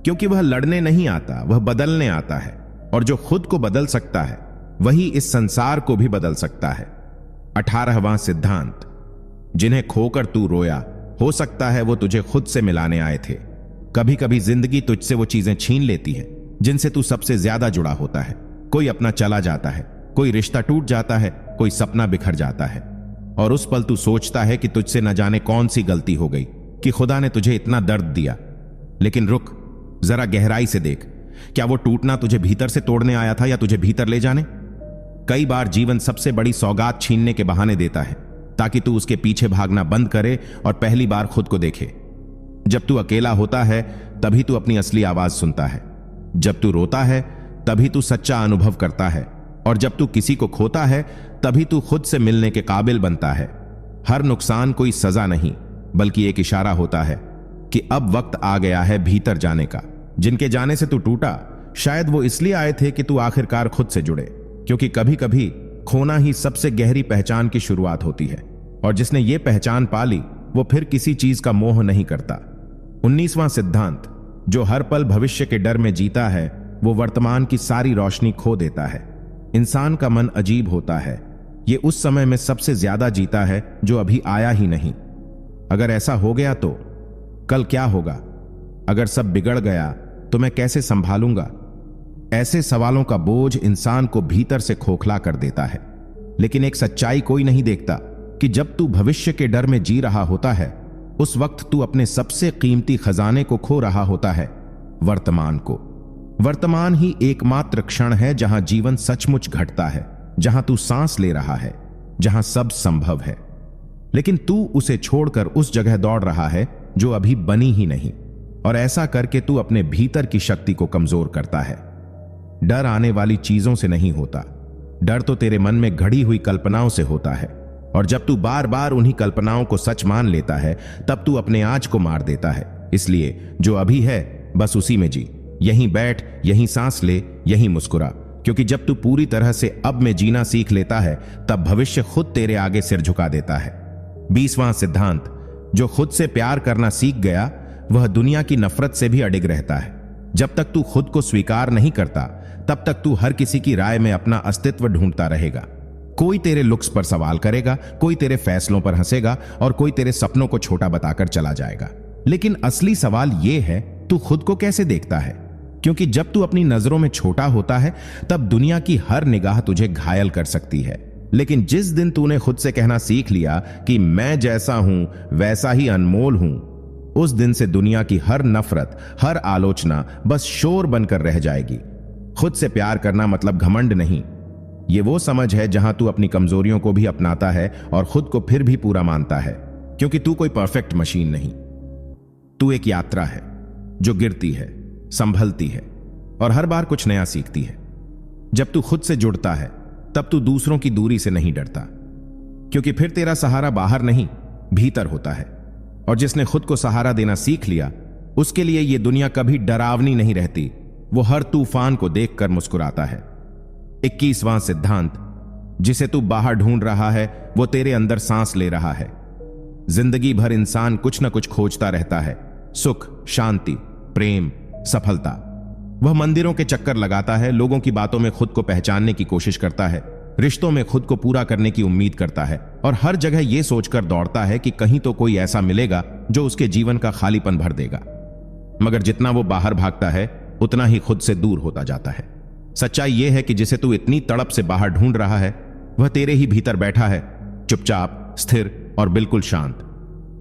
क्योंकि वह लड़ने नहीं आता, वह बदलने आता है। और जो खुद को बदल सकता है, वही इस संसार को भी बदल सकता है। 18वां सिद्धांत, जिन्हें खोकर तू रोया, हो सकता है वो तुझे खुद से मिलाने आए थे। कभी कभी जिंदगी तुझसे वो चीजें छीन लेती है जिनसे तू सबसे ज्यादा जुड़ा होता है। कोई अपना चला जाता है, कोई रिश्ता टूट जाता है, कोई सपना बिखर जाता है, और उस पल तू सोचता है कि तुझसे न जाने कौन सी गलती हो गई कि खुदा ने तुझे इतना दर्द दिया। लेकिन रुक, जरा गहराई से देख, क्या वो टूटना तुझे भीतर से तोड़ने आया था या तुझे भीतर ले जाने? कई बार जीवन सबसे बड़ी सौगात छीनने के बहाने देता है ताकि तू उसके पीछे भागना बंद करे और पहली बार खुद को देखे। जब तू अकेला होता है तभी तू अपनी असली आवाज सुनता है। जब तू रोता है तभी तू सच्चा अनुभव करता है, और जब तू किसी को खोता है तभी तू खुद से मिलने के काबिल बनता है। हर नुकसान कोई सजा नहीं बल्कि एक इशारा होता है कि अब वक्त आ गया है भीतर जाने का। जिनके जाने से तू टूटा, शायद वो इसलिए आए थे कि तू आखिरकार खुद से जुड़े, क्योंकि कभी कभी खोना ही सबसे गहरी पहचान की शुरुआत होती है, और जिसने ये पहचान पा ली वो फिर किसी चीज का मोह नहीं करता। 19वां सिद्धांत, जो हर पल भविष्य के डर में जीता है, वो वर्तमान की सारी रोशनी खो देता है। इंसान का मन अजीब होता है, ये उस समय में सबसे ज्यादा जीता है जो अभी आया ही नहीं। अगर ऐसा हो गया तो कल क्या होगा? अगर सब बिगड़ गया तो मैं कैसे संभालूंगा? ऐसे सवालों का बोझ इंसान को भीतर से खोखला कर देता है। लेकिन एक सच्चाई कोई नहीं देखता कि जब तू भविष्य के डर में जी रहा होता है, उस वक्त तू अपने सबसे कीमती खजाने को खो रहा होता है, वर्तमान को। वर्तमान ही एकमात्र क्षण है जहां जीवन सचमुच घटता है, जहां तू सांस ले रहा है, जहां सब संभव है। लेकिन तू उसे छोड़कर उस जगह दौड़ रहा है जो अभी बनी ही नहीं, और ऐसा करके तू अपने भीतर की शक्ति को कमजोर करता है। डर आने वाली चीजों से नहीं होता, डर तो तेरे मन में घड़ी हुई कल्पनाओं से होता है। और जब तू बार बार उन्हीं कल्पनाओं को सच मान लेता है, तब तू अपने आज को मार देता है। इसलिए जो अभी है बस उसी में जी, यहीं बैठ, यहीं सांस ले, यहीं मुस्कुरा, क्योंकि जब तू पूरी तरह से अब में जीना सीख लेता है, तब भविष्य खुद तेरे आगे सिर झुका देता है। 20वां सिद्धांत, जो खुद से प्यार करना सीख गया वह दुनिया की नफरत से भी अडिग रहता है। जब तक तू खुद को स्वीकार नहीं करता, तब तक तू हर किसी की राय में अपना अस्तित्व ढूंढता रहेगा। कोई तेरे लुक्स पर सवाल करेगा, कोई तेरे फैसलों पर हंसेगा और कोई तेरे सपनों को छोटा बताकर चला जाएगा। लेकिन असली सवाल यह है, तू खुद को कैसे देखता है? क्योंकि जब तू अपनी नजरों में छोटा होता है, तब दुनिया की हर निगाह तुझे घायल कर सकती है। लेकिन जिस दिन तूने खुद से कहना सीख लिया कि मैं जैसा हूं वैसा ही अनमोल हूं, उस दिन से दुनिया की हर नफरत, हर आलोचना बस शोर बनकर रह जाएगी। खुद से प्यार करना मतलब घमंड नहीं, ये वो समझ है जहां तू अपनी कमजोरियों को भी अपनाता है और खुद को फिर भी पूरा मानता है। क्योंकि तू कोई परफेक्ट मशीन नहीं, तू एक यात्रा है जो गिरती है, संभलती है और हर बार कुछ नया सीखती है। जब तू खुद से जुड़ता है, तब तू दूसरों की दूरी से नहीं डरता, क्योंकि फिर तेरा सहारा बाहर नहीं, भीतर होता है। और जिसने खुद को सहारा देना सीख लिया, उसके लिए यह दुनिया कभी डरावनी नहीं रहती। वो हर तूफान को देखकर मुस्कुराता है। 21वां सिद्धांत, जिसे तू बाहर ढूंढ रहा है वो तेरे अंदर सांस ले रहा है। जिंदगी भर इंसान कुछ न कुछ खोजता रहता है, सुख, शांति, प्रेम, सफलता। वह मंदिरों के चक्कर लगाता है, लोगों की बातों में खुद को पहचानने की कोशिश करता है, रिश्तों में खुद को पूरा करने की उम्मीद करता है और हर जगह यह सोचकर दौड़ता है कि कहीं तो कोई ऐसा मिलेगा जो उसके जीवन का खालीपन भर देगा। मगर जितना वो बाहर भागता है, उतना ही खुद से दूर होता जाता है। सच्चाई यह है कि जिसे तू इतनी तड़प से बाहर ढूंढ रहा है, वह तेरे ही भीतर बैठा है, चुपचाप, स्थिर और बिल्कुल शांत।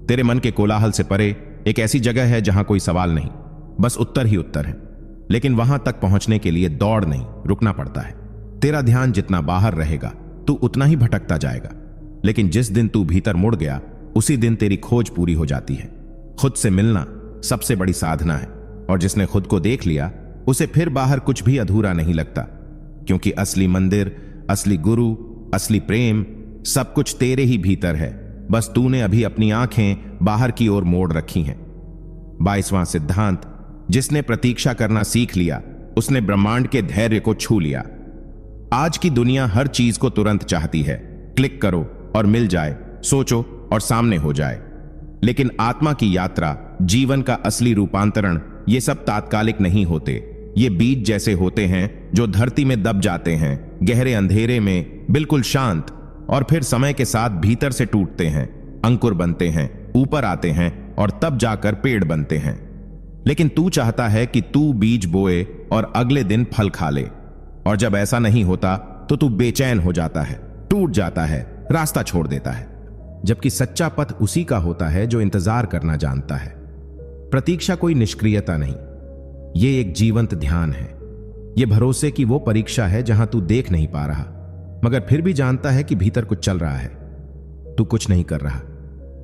तेरे मन के कोलाहल से परे एक ऐसी जगह है जहां कोई सवाल नहीं, बस उत्तर ही उत्तर है। लेकिन वहां तक पहुंचने के लिए दौड़ नहीं, रुकना पड़ता है। तेरा ध्यान जितना बाहर रहेगा, तू उतना ही भटकता जाएगा। लेकिन जिस दिन तू भीतर मुड़ गया, उसी दिन तेरी खोज पूरी हो जाती है। खुद से मिलना सबसे बड़ी साधना है, और जिसने खुद को देख लिया, उसे फिर बाहर कुछ भी अधूरा नहीं लगता। क्योंकि असली मंदिर, असली गुरु, असली प्रेम सब कुछ तेरे ही भीतर है। बस तूने अभी अपनी आंखें बाहर की ओर मोड़ रखी हैं। 22वां सिद्धांत, जिसने प्रतीक्षा करना सीख लिया, उसने ब्रह्मांड के धैर्य को छू लिया। आज की दुनिया हर चीज को तुरंत चाहती है, क्लिक करो और मिल जाए, सोचो और सामने हो जाए। लेकिन आत्मा की यात्रा, जीवन का असली रूपांतरण, ये सब तात्कालिक नहीं होते। ये बीज जैसे होते हैं जो धरती में दब जाते हैं, गहरे अंधेरे में बिल्कुल शांत, और फिर समय के साथ भीतर से टूटते हैं, अंकुर बनते हैं, ऊपर आते हैं और तब जाकर पेड़ बनते हैं। लेकिन तू चाहता है कि तू बीज बोए और अगले दिन फल खा ले, और जब ऐसा नहीं होता तो तू बेचैन हो जाता है, टूट जाता है, रास्ता छोड़ देता है। जबकि सच्चा पथ उसी का होता है जो इंतजार करना जानता है। प्रतीक्षा कोई निष्क्रियता नहीं, यह एक जीवंत ध्यान है। यह भरोसे की वो परीक्षा है जहां तू देख नहीं पा रहा, मगर फिर भी जानता है कि भीतर कुछ चल रहा है। तू कुछ नहीं कर रहा,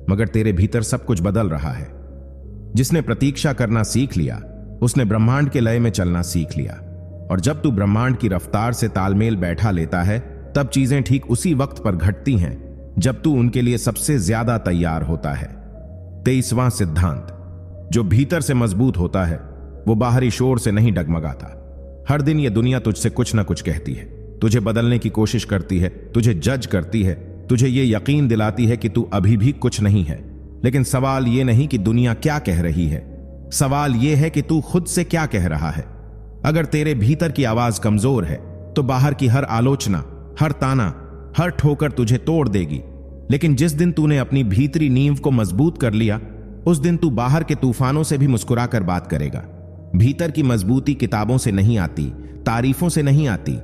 मगर तेरे भीतर सब कुछ बदल रहा है। जिसने प्रतीक्षा करना सीख लिया, उसने ब्रह्मांड के लय में चलना सीख लिया। और जब तू ब्रह्मांड की रफ्तार से तालमेल बैठा लेता है, तब चीजें ठीक उसी वक्त पर घटती हैं जब तू उनके लिए सबसे ज्यादा तैयार होता है। 23वां सिद्धांत, जो भीतर से मजबूत होता है वो बाहरी शोर से नहीं डगमगाता। हर दिन ये दुनिया तुझसे कुछ ना कुछ कहती है, तुझे बदलने की कोशिश करती है, तुझे जज करती है, तुझे ये यकीन दिलाती है कि तू अभी भी कुछ नहीं है। लेकिन सवाल ये नहीं कि दुनिया क्या कह रही है, सवाल ये है कि तू खुद से क्या कह रहा है। अगर तेरे भीतर की आवाज कमजोर है, तो बाहर की हर आलोचना, हर ताना, हर ठोकर तुझे तोड़ देगी। लेकिन जिस दिन तूने अपनी भीतरी नींव को मजबूत कर लिया, उस दिन तू बाहर के तूफानों से भी मुस्कुराकर बात करेगा। भीतर की मजबूती किताबों से नहीं आती, तारीफों से नहीं आती,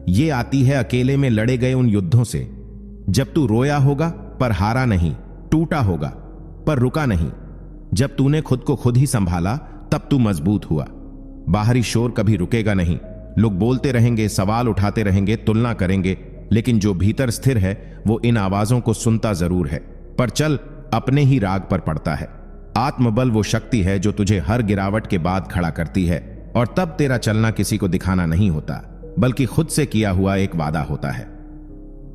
ये आती है अकेले में लड़े गए उन युद्धों से। जब तू रोया होगा पर हारा नहीं, टूटा होगा पर रुका नहीं। जब तूने खुद को खुद ही संभाला, तब तू मजबूत हुआ। बाहरी शोर कभी रुकेगा नहीं, लोग बोलते रहेंगे, सवाल उठाते रहेंगे, तुलना करेंगे, लेकिन जो भीतर स्थिर है वो इन आवाजों को सुनता जरूर है, पर चल अपने ही राग पर पड़ता है। आत्मबल वो शक्ति है जो तुझे हर गिरावट के बाद खड़ा करती है, और तब तेरा चलना किसी को दिखाना नहीं होता, बल्कि खुद से किया हुआ एक वादा होता है।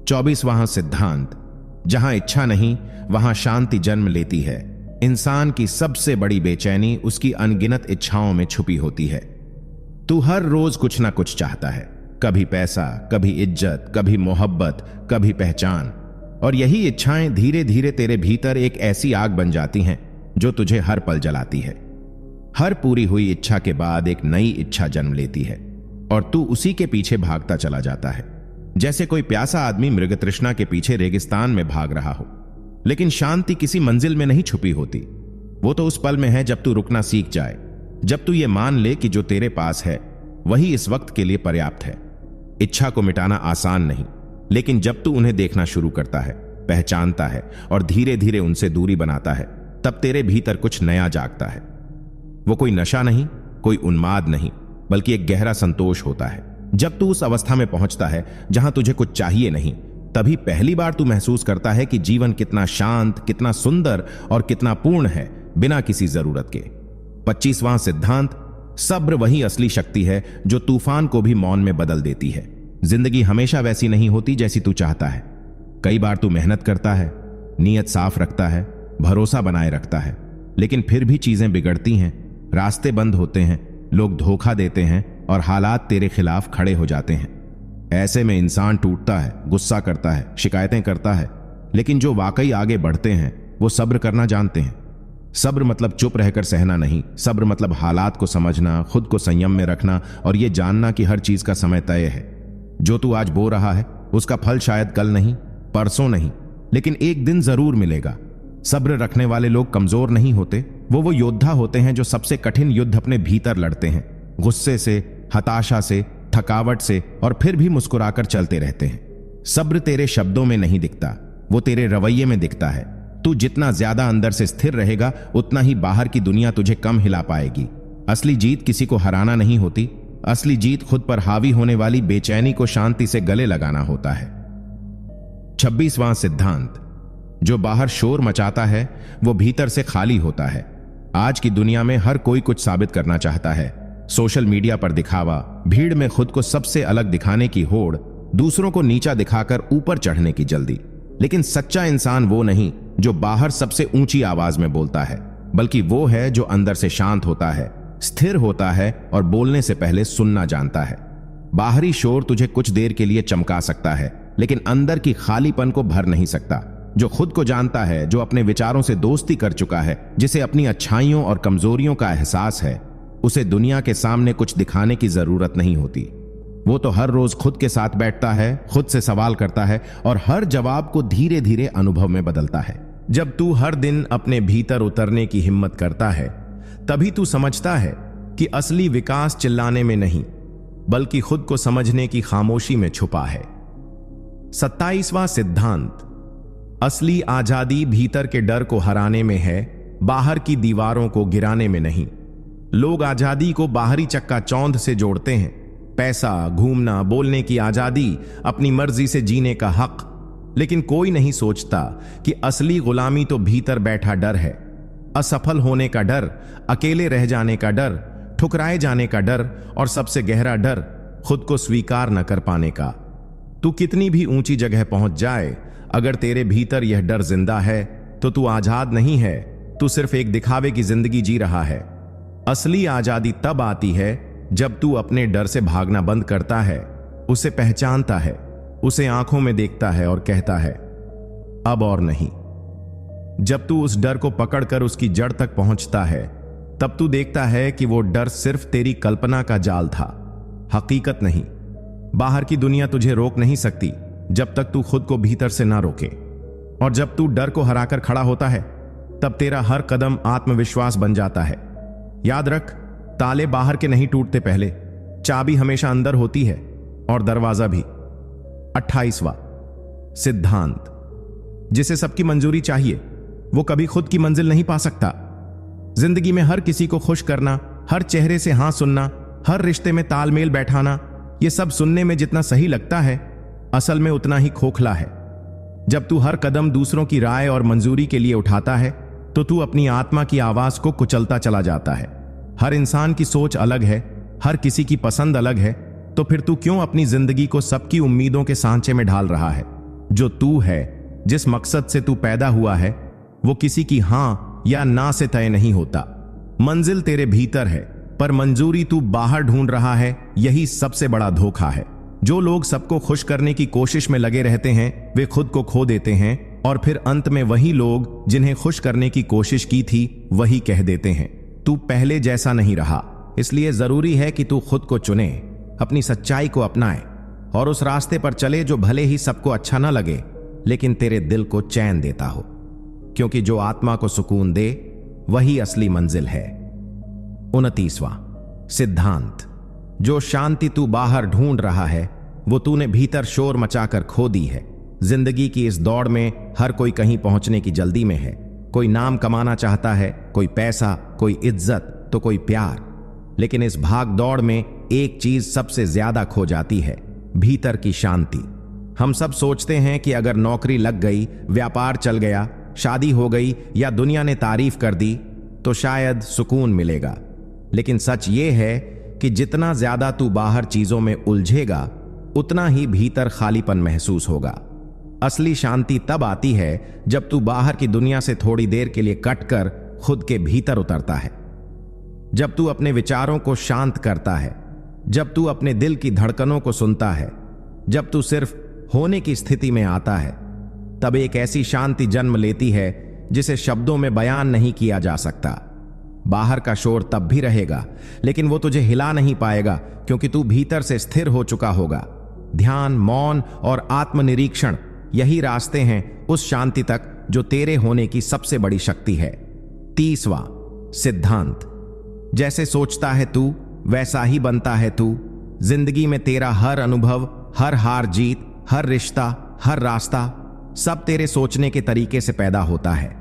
24वां सिद्धांत, जहां इच्छा नहीं वहां शांति जन्म लेती है। इंसान की सबसे बड़ी बेचैनी उसकी अनगिनत इच्छाओं में छुपी होती है। तू हर रोज कुछ ना कुछ चाहता है, कभी पैसा, कभी इज्जत, कभी मोहब्बत, कभी पहचान, और यही इच्छाएं धीरे धीरे तेरे भीतर एक ऐसी आग बन जाती हैं जो तुझे हर पल जलाती है। हर पूरी हुई इच्छा के बाद एक नई इच्छा जन्म लेती है और तू उसी के पीछे भागता चला जाता है, जैसे कोई प्यासा आदमी मृग तृष्णा के पीछे रेगिस्तान में भाग रहा हो। लेकिन शांति किसी मंजिल में नहीं छुपी होती, वो तो उस पल में है जब तू रुकना सीख जाए, जब तू ये मान ले कि जो तेरे पास है वही इस वक्त के लिए पर्याप्त है। इच्छा को मिटाना आसान नहीं, लेकिन जब तू उन्हें देखना शुरू करता है, पहचानता है और धीरे धीरे उनसे दूरी बनाता है, तब तेरे भीतर कुछ नया जागता है। वो कोई नशा नहीं, कोई उन्माद नहीं, बल्कि एक गहरा संतोष होता है। जब तू उस अवस्था में पहुंचता है जहां तुझे कुछ चाहिए नहीं, तभी पहली बार तू महसूस करता है कि जीवन कितना शांत, कितना सुंदर और कितना पूर्ण है, बिना किसी जरूरत के। 25वां सिद्धांत, सब्र वही असली शक्ति है जो तूफान को भी मौन में बदल देती है। जिंदगी हमेशा वैसी नहीं होती जैसी तू चाहता है। कई बार तू मेहनत करता है, नीयत साफ रखता है, भरोसा बनाए रखता है, लेकिन फिर भी चीजें बिगड़ती हैं, रास्ते बंद होते हैं, लोग धोखा देते हैं और हालात तेरे खिलाफ खड़े हो जाते हैं। ऐसे में इंसान टूटता है, गुस्सा करता है, शिकायतें करता है, लेकिन जो वाकई आगे बढ़ते हैं वो सब्र करना जानते हैं। सब्र मतलब चुप रहकर सहना नहीं, सब्र मतलब हालात को समझना, खुद को संयम में रखना और ये जानना कि हर चीज का समय तय है। जो तू आज बो रहा है उसका फल शायद कल नहीं, परसों नहीं, लेकिन एक दिन जरूर मिलेगा। सब्र रखने वाले लोग कमजोर नहीं होते, वो योद्धा होते हैं जो सबसे कठिन युद्ध अपने भीतर लड़ते हैं, गुस्से से, हताशा से, थकावट से, और फिर भी मुस्कुराकर चलते रहते हैं। सब्र तेरे शब्दों में नहीं दिखता, वो तेरे रवैये में दिखता है। तू जितना ज्यादा अंदर से स्थिर रहेगा उतना ही बाहर की दुनिया तुझे कम हिला पाएगी। असली जीत किसी को हराना नहीं होती, असली जीत खुद पर हावी होने वाली बेचैनी को शांति से गले लगाना होता है। 26वां सिद्धांत, जो बाहर शोर मचाता है वो भीतर से खाली होता है। आज की दुनिया में हर कोई कुछ साबित करना चाहता है। सोशल मीडिया पर दिखावा, भीड़ में खुद को सबसे अलग दिखाने की होड़, दूसरों को नीचा दिखाकर ऊपर चढ़ने की जल्दी। लेकिन सच्चा इंसान वो नहीं जो बाहर सबसे ऊंची आवाज में बोलता है, बल्कि वो है जो अंदर से शांत होता है, स्थिर होता है और बोलने से पहले सुनना जानता है। बाहरी शोर तुझे कुछ देर के लिए चमका सकता है, लेकिन अंदर की खालीपन को भर नहीं सकता। जो खुद को जानता है, जो अपने विचारों से दोस्ती कर चुका है, जिसे अपनी अच्छाइयों और कमजोरियों का एहसास है, उसे दुनिया के सामने कुछ दिखाने की जरूरत नहीं होती। वो तो हर रोज खुद के साथ बैठता है, खुद से सवाल करता है और हर जवाब को धीरे धीरे अनुभव में बदलता है। जब तू हर दिन अपने भीतर उतरने की हिम्मत करता है, तभी तू समझता है कि असली विकास चिल्लाने में नहीं, बल्कि खुद को समझने की खामोशी में छुपा है। 27वां सिद्धांत, असली आजादी भीतर के डर को हराने में है, बाहर की दीवारों को गिराने में नहीं। लोग आजादी को बाहरी चक्का चौंध से जोड़ते हैं, पैसा, घूमना, बोलने की आजादी, अपनी मर्जी से जीने का हक, लेकिन कोई नहीं सोचता कि असली गुलामी तो भीतर बैठा डर है। असफल होने का डर, अकेले रह जाने का डर, ठुकराए जाने का डर और सबसे गहरा डर खुद को स्वीकार न कर पाने का। तू कितनी भी ऊंची जगह पहुंच जाए, अगर तेरे भीतर यह डर जिंदा है तो तू आजाद नहीं है, तू सिर्फ एक दिखावे की जिंदगी जी रहा है। असली आजादी तब आती है जब तू अपने डर से भागना बंद करता है, उसे पहचानता है, उसे आंखों में देखता है और कहता है अब और नहीं। जब तू उस डर को पकड़कर उसकी जड़ तक पहुंचता है, तब तू देखता है कि वो डर सिर्फ तेरी कल्पना का जाल था, हकीकत नहीं। बाहर की दुनिया तुझे रोक नहीं सकती जब तक तू खुद को भीतर से ना रोके। और जब तू डर को हराकर खड़ा होता है, तब तेरा हर कदम आत्मविश्वास बन जाता है। याद रख, ताले बाहर के नहीं टूटते, पहले चाबी हमेशा अंदर होती है और दरवाजा भी। 28वां सिद्धांत, जिसे सबकी मंजूरी चाहिए वो कभी खुद की मंजिल नहीं पा सकता। जिंदगी में हर किसी को खुश करना, हर चेहरे से हाँ सुनना, हर रिश्ते में तालमेल बैठाना, ये सब सुनने में जितना सही लगता है, असल में उतना ही खोखला है। जब तू हर कदम दूसरों की राय और मंजूरी के लिए उठाता है, तो तू अपनी आत्मा की आवाज को कुचलता चला जाता है। हर इंसान की सोच अलग है, हर किसी की पसंद अलग है, तो फिर तू क्यों अपनी जिंदगी को सबकी उम्मीदों के सांचे में ढाल रहा है? जो तू है, जिस मकसद से तू पैदा हुआ है, वो किसी की हां या ना से तय नहीं होता। मंजिल तेरे भीतर है, पर मंजूरी तू बाहर ढूंढ रहा है। यही सबसे बड़ा धोखा है। जो लोग सबको खुश करने की कोशिश में लगे रहते हैं, वे खुद को खो देते हैं, और फिर अंत में वही लोग जिन्हें खुश करने की कोशिश की थी वही कह देते हैं। तू पहले जैसा नहीं रहा, इसलिए जरूरी है कि तू खुद को चुने, अपनी सच्चाई को अपनाए और उस रास्ते पर चले जो भले ही सबको अच्छा ना लगे, लेकिन तेरे दिल को चैन देता हो। क्योंकि जो आत्मा को सुकून दे वही असली मंजिल है। 29वां सिद्धांत। जो शांति तू बाहर ढूंढ रहा है, वो तूने भीतर शोर मचाकर खो दी है। जिंदगी की इस दौड़ में हर कोई कहीं पहुंचने की जल्दी में है। कोई नाम कमाना चाहता है, कोई पैसा, कोई इज्जत, तो कोई प्यार। लेकिन इस भाग दौड़ में एक चीज सबसे ज्यादा खो जाती है, भीतर की शांति। हम सब सोचते हैं कि अगर नौकरी लग गई, व्यापार चल गया, शादी हो गई या दुनिया ने तारीफ कर दी तो शायद सुकून मिलेगा। लेकिन सच ये है कि जितना ज्यादा तू बाहर चीजों में उलझेगा, उतना ही भीतर खालीपन महसूस होगा। असली शांति तब आती है जब तू बाहर की दुनिया से थोड़ी देर के लिए कटकर खुद के भीतर उतरता है। जब तू अपने विचारों को शांत करता है, जब तू अपने दिल की धड़कनों को सुनता है, जब तू सिर्फ होने की स्थिति में आता है, तब एक ऐसी शांति जन्म लेती है जिसे शब्दों में बयान नहीं किया जा सकता। बाहर का शोर तब भी रहेगा, लेकिन वो तुझे हिला नहीं पाएगा, क्योंकि तू भीतर से स्थिर हो चुका होगा। ध्यान, मौन और आत्मनिरीक्षण, यही रास्ते हैं उस शांति तक जो तेरे होने की सबसे बड़ी शक्ति है। 30वां सिद्धांत। जैसे सोचता है तू, वैसा ही बनता है तू। जिंदगी में तेरा हर अनुभव, हर हार जीत, हर रिश्ता, हर रास्ता, सब तेरे सोचने के तरीके से पैदा होता है।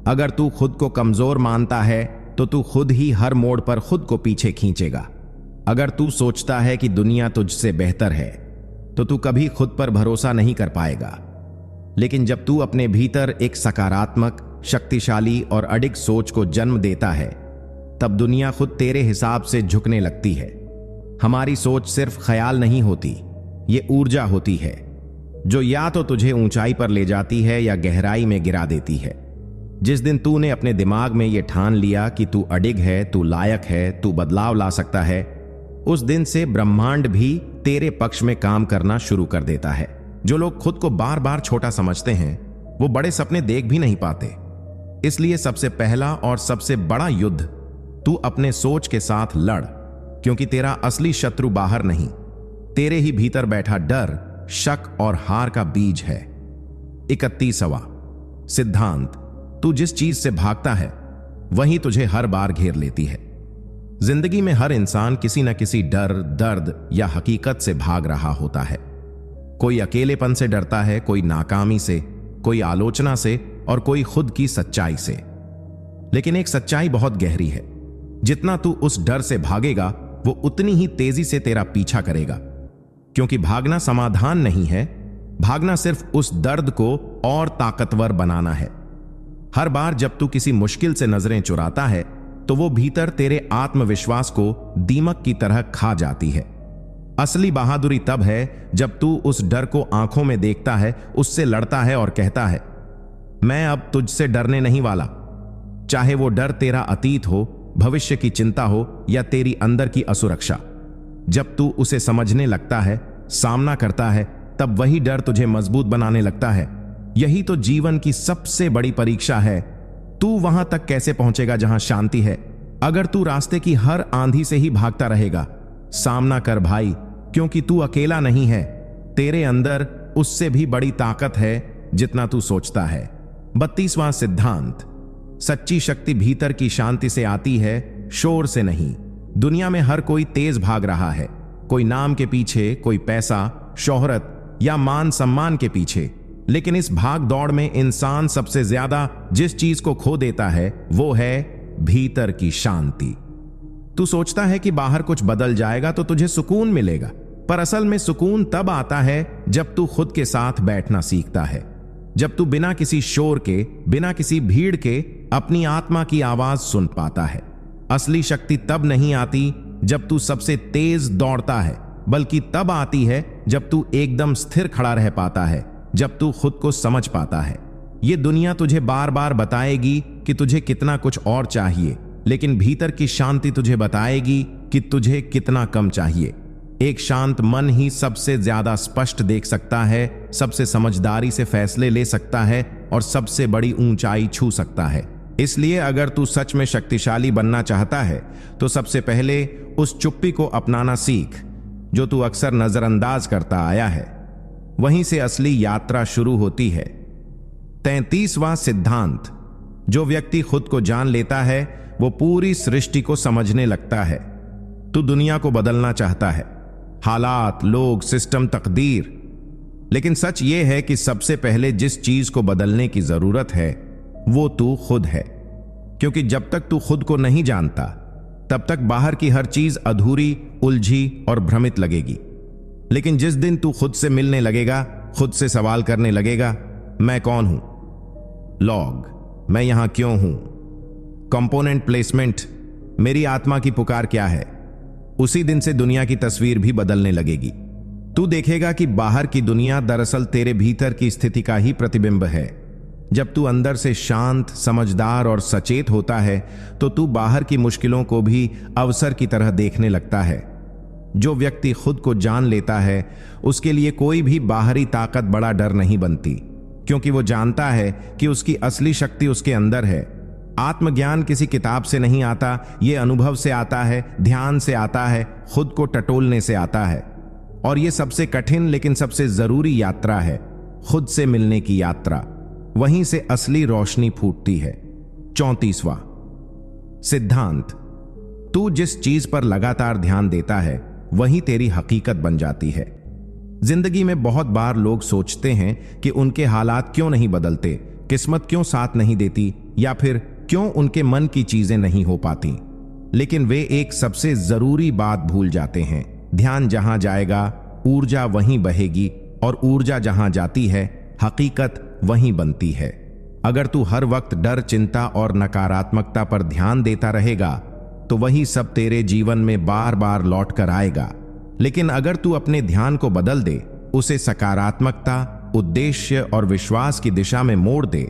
अगर तू खुद को कमजोर मानता है तो तू खुद ही हर मोड़ पर खुद को पीछे खींचेगा। अगर तू सोचता है कि दुनिया तुझसे बेहतर है तो तू कभी खुद पर भरोसा नहीं कर पाएगा। लेकिन जब तू अपने भीतर एक सकारात्मक, शक्तिशाली और अडिग सोच को जन्म देता है, तब दुनिया खुद तेरे हिसाब से झुकने लगती है। हमारी सोच सिर्फ ख्याल नहीं होती, ये ऊर्जा होती है जो या तो तुझे ऊंचाई पर ले जाती है या गहराई में गिरा देती है। जिस दिन तूने अपने दिमाग में यह ठान लिया कि तू अडिग है, तू लायक है, तू बदलाव ला सकता है, उस दिन से ब्रह्मांड भी तेरे पक्ष में काम करना शुरू कर देता है। जो लोग खुद को बार बार छोटा समझते हैं, वो बड़े सपने देख भी नहीं पाते। इसलिए सबसे पहला और सबसे बड़ा युद्ध तू अपने सोच के साथ लड़, क्योंकि तेरा असली शत्रु बाहर नहीं, तेरे ही भीतर बैठा डर, शक और हार का बीज है। 31वां सिद्धांत। तू जिस चीज से भागता है वही तुझे हर बार घेर लेती है। जिंदगी में हर इंसान किसी न किसी डर, दर्द या हकीकत से भाग रहा होता है। कोई अकेलेपन से डरता है, कोई नाकामी से, कोई आलोचना से और कोई खुद की सच्चाई से। लेकिन एक सच्चाई बहुत गहरी है, जितना तू उस डर से भागेगा वो उतनी ही तेजी से तेरा पीछा करेगा। क्योंकि भागना समाधान नहीं है, भागना सिर्फ उस दर्द को और ताकतवर बनाना है। हर बार जब तू किसी मुश्किल से नजरें चुराता है तो वो भीतर तेरे आत्मविश्वास को दीमक की तरह खा जाती है। असली बहादुरी तब है जब तू उस डर को आंखों में देखता है, उससे लड़ता है और कहता है, मैं अब तुझसे डरने नहीं वाला। चाहे वो डर तेरा अतीत हो, भविष्य की चिंता हो या तेरी अंदर की असुरक्षा। जब तू उसे समझने लगता है, सामना करता है, तब वही डर तुझे मजबूत बनाने लगता है। यही तो जीवन की सबसे बड़ी परीक्षा है। तू वहां तक कैसे पहुंचेगा जहां शांति है? अगर तू रास्ते की हर आंधी से ही भागता रहेगा, सामना कर भाई, क्योंकि तू अकेला नहीं है। तेरे अंदर उससे भी बड़ी ताकत है जितना तू सोचता है। 32वां सिद्धांत। सच्ची शक्ति भीतर की शांति से आती है, शोर से नहीं। दुनिया में हर कोई तेज भाग रहा है, कोई नाम के पीछे, कोई पैसा, शोहरत या मान सम्मान के पीछे। लेकिन इस भाग दौड़ में इंसान सबसे ज्यादा जिस चीज को खो देता है वो है भीतर की शांति। तू सोचता है कि बाहर कुछ बदल जाएगा तो तुझे सुकून मिलेगा, पर असल में सुकून तब आता है जब तू खुद के साथ बैठना सीखता है। जब तू बिना किसी शोर के, बिना किसी भीड़ के अपनी आत्मा की आवाज सुन पाता है। असली शक्ति तब नहीं आती जब तू सबसे तेज दौड़ता है, बल्कि तब आती है जब तू एकदम स्थिर खड़ा रह पाता है, जब तू खुद को समझ पाता है। ये दुनिया तुझे बार बार बताएगी कि तुझे कितना कुछ और चाहिए, लेकिन भीतर की शांति तुझे बताएगी कि तुझे कितना कम चाहिए। एक शांत मन ही सबसे ज्यादा स्पष्ट देख सकता है, सबसे समझदारी से फैसले ले सकता है और सबसे बड़ी ऊंचाई छू सकता है। इसलिए अगर तू सच में शक्तिशाली बनना चाहता है तो सबसे पहले उस चुप्पी को अपनाना सीख जो तू अक्सर नजरअंदाज करता आया है। वहीं से असली यात्रा शुरू होती है। 33वां सिद्धांत। जो व्यक्ति खुद को जान लेता है वो पूरी सृष्टि को समझने लगता है। तू दुनिया को बदलना चाहता है, हालात, लोग, सिस्टम, तकदीर, लेकिन सच ये है कि सबसे पहले जिस चीज को बदलने की जरूरत है वो तू खुद है। क्योंकि जब तक तू खुद को नहीं जानता तब तक बाहर की हर चीज अधूरी, उलझी और भ्रमित लगेगी। लेकिन जिस दिन तू खुद से मिलने लगेगा, खुद से सवाल करने लगेगा, मैं कौन हूं, लॉग, मैं यहां क्यों हूं, कंपोनेंट प्लेसमेंट, मेरी आत्मा की पुकार क्या है, उसी दिन से दुनिया की तस्वीर भी बदलने लगेगी। तू देखेगा कि बाहर की दुनिया दरअसल तेरे भीतर की स्थिति का ही प्रतिबिंब है। जब तू अंदर से शांत, समझदार और सचेत होता है तो तू बाहर की मुश्किलों को भी अवसर की तरह देखने लगता है। जो व्यक्ति खुद को जान लेता है उसके लिए कोई भी बाहरी ताकत बड़ा डर नहीं बनती, क्योंकि वो जानता है कि उसकी असली शक्ति उसके अंदर है। आत्मज्ञान किसी किताब से नहीं आता, ये अनुभव से आता है, ध्यान से आता है, खुद को टटोलने से आता है। और ये सबसे कठिन लेकिन सबसे जरूरी यात्रा है, खुद से मिलने की यात्रा। वहीं से असली रोशनी फूटती है। 34वां सिद्धांत। तू जिस चीज पर लगातार ध्यान देता है वही तेरी हकीकत बन जाती है। जिंदगी में बहुत बार लोग सोचते हैं कि उनके हालात क्यों नहीं बदलते, किस्मत क्यों साथ नहीं देती, या फिर क्यों उनके मन की चीजें नहीं हो पाती। लेकिन वे एक सबसे जरूरी बात भूल जाते हैं। ध्यान जहां जाएगा ऊर्जा वहीं बहेगी, और ऊर्जा जहां जाती है हकीकत वहीं बनती है। अगर तू हर वक्त डर, चिंता और नकारात्मकता पर ध्यान देता रहेगा तो वही सब तेरे जीवन में बार बार लौट कर आएगा। लेकिन अगर तू अपने ध्यान को बदल दे, उसे सकारात्मकता, उद्देश्य और विश्वास की दिशा में मोड़ दे,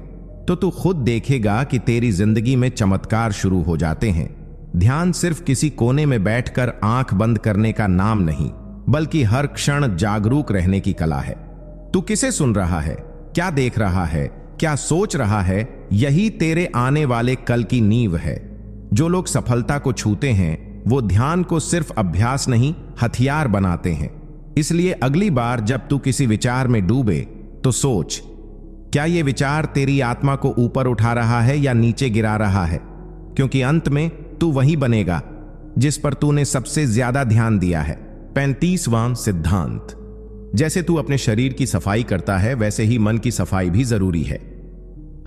तो तू खुद देखेगा कि तेरी जिंदगी में चमत्कार शुरू हो जाते हैं। ध्यान सिर्फ किसी कोने में बैठकर आंख बंद करने का नाम नहीं, बल्कि हर क्षण जागरूक रहने की कला है। तू किसे सुन रहा है, क्या देख रहा है, क्या सोच रहा है, यही तेरे आने वाले कल की नींव है। जो लोग सफलता को छूते हैं वो ध्यान को सिर्फ अभ्यास नहीं, हथियार बनाते हैं। इसलिए अगली बार जब तू किसी विचार में डूबे तो सोच, क्या यह विचार तेरी आत्मा को ऊपर उठा रहा है या नीचे गिरा रहा है? क्योंकि अंत में तू वही बनेगा जिस पर तूने सबसे ज्यादा ध्यान दिया है। 35वां सिद्धांत। जैसे तू अपने शरीर की सफाई करता है वैसे ही मन की सफाई भी जरूरी है।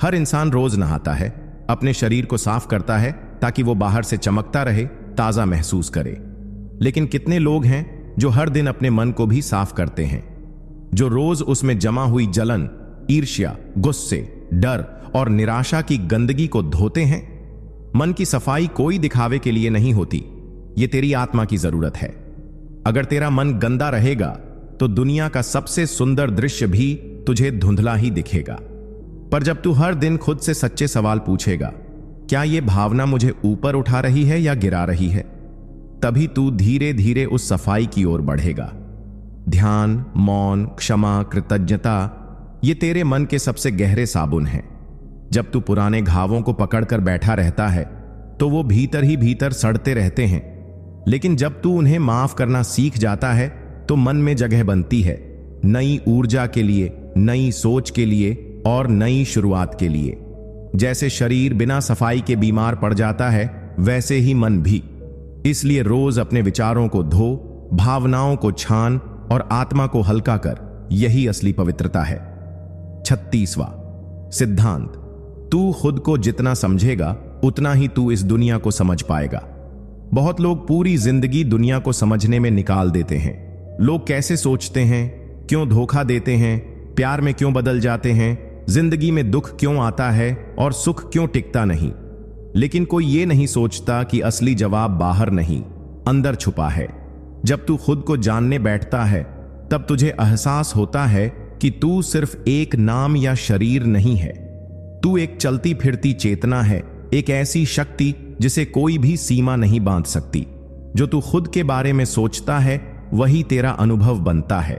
हर इंसान रोज नहाता है, अपने शरीर को साफ करता है ताकि वो बाहर से चमकता रहे, ताजा महसूस करे। लेकिन कितने लोग हैं जो हर दिन अपने मन को भी साफ करते हैं, जो रोज उसमें जमा हुई जलन, ईर्ष्या, गुस्से, डर और निराशा की गंदगी को धोते हैं? मन की सफाई कोई दिखावे के लिए नहीं होती, ये तेरी आत्मा की जरूरत है। अगर तेरा मन गंदा रहेगा तो दुनिया का सबसे सुंदर दृश्य भी तुझे धुंधला ही दिखेगा। पर जब तू हर दिन खुद से सच्चे सवाल पूछेगा, क्या यह भावना मुझे ऊपर उठा रही है या गिरा रही है, तभी तू धीरे धीरे उस सफाई की ओर बढ़ेगा। ध्यान, मौन, क्षमा, कृतज्ञता, ये तेरे मन के सबसे गहरे साबुन हैं। जब तू पुराने घावों को पकड़कर बैठा रहता है तो वो भीतर ही भीतर सड़ते रहते हैं, लेकिन जब तू उन्हें माफ करना सीख जाता है तो मन में जगह बनती है, नई ऊर्जा के लिए, नई सोच के लिए और नई शुरुआत के लिए। जैसे शरीर बिना सफाई के बीमार पड़ जाता है, वैसे ही मन भी। इसलिए रोज अपने विचारों को धो, भावनाओं को छान और आत्मा को हल्का कर, यही असली पवित्रता है। 36वां सिद्धांत। तू खुद को जितना समझेगा उतना ही तू इस दुनिया को समझ पाएगा। बहुत लोग पूरी जिंदगी दुनिया को समझने में निकाल देते हैं। लोग कैसे सोचते हैं, क्यों धोखा देते हैं, प्यार में क्यों बदल जाते हैं, जिंदगी में दुख क्यों आता है और सुख क्यों टिकता नहीं। लेकिन कोई ये नहीं सोचता कि असली जवाब बाहर नहीं, अंदर छुपा है। जब तू खुद को जानने बैठता है तब तुझे एहसास होता है कि तू सिर्फ एक नाम या शरीर नहीं है। तू एक चलती फिरती चेतना है, एक ऐसी शक्ति जिसे कोई भी सीमा नहीं बांध सकती। जो तू खुद के बारे में सोचता है वही तेरा अनुभव बनता है।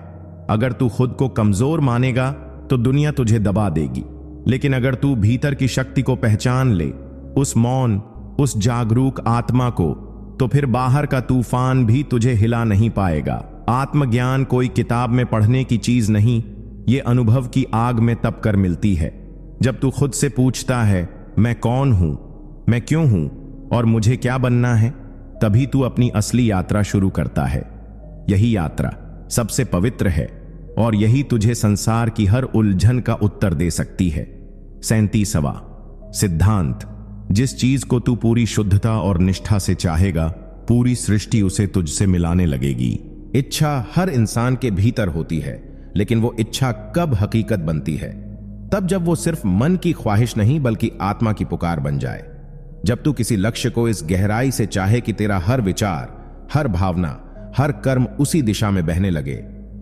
अगर तू खुद को कमजोर मानेगा तो दुनिया तुझे दबा देगी, लेकिन अगर तू भीतर की शक्ति को पहचान ले, उस मौन, उस जागरूक आत्मा को, तो फिर बाहर का तूफान भी तुझे हिला नहीं पाएगा। आत्मज्ञान कोई किताब में पढ़ने की चीज नहीं, ये अनुभव की आग में तप कर मिलती है। जब तू खुद से पूछता है मैं कौन हूं, मैं क्यों हूं और मुझे क्या बनना है, तभी तू अपनी असली यात्रा शुरू करता है। यही यात्रा सबसे पवित्र है और यही तुझे संसार की हर उलझन का उत्तर दे सकती है। 37वां सिद्धांत। जिस चीज को तू पूरी शुद्धता और निष्ठा से चाहेगा, पूरी सृष्टि उसे तुझसे मिलाने लगेगी। इच्छा हर इंसान के भीतर होती है, लेकिन वो इच्छा कब हकीकत बनती है? तब जब वो सिर्फ मन की ख्वाहिश नहीं बल्कि आत्मा की पुकार बन जाए। जब तू किसी लक्ष्य को इस गहराई से चाहे कि तेरा हर विचार, हर भावना, हर कर्म उसी दिशा में बहने लगे,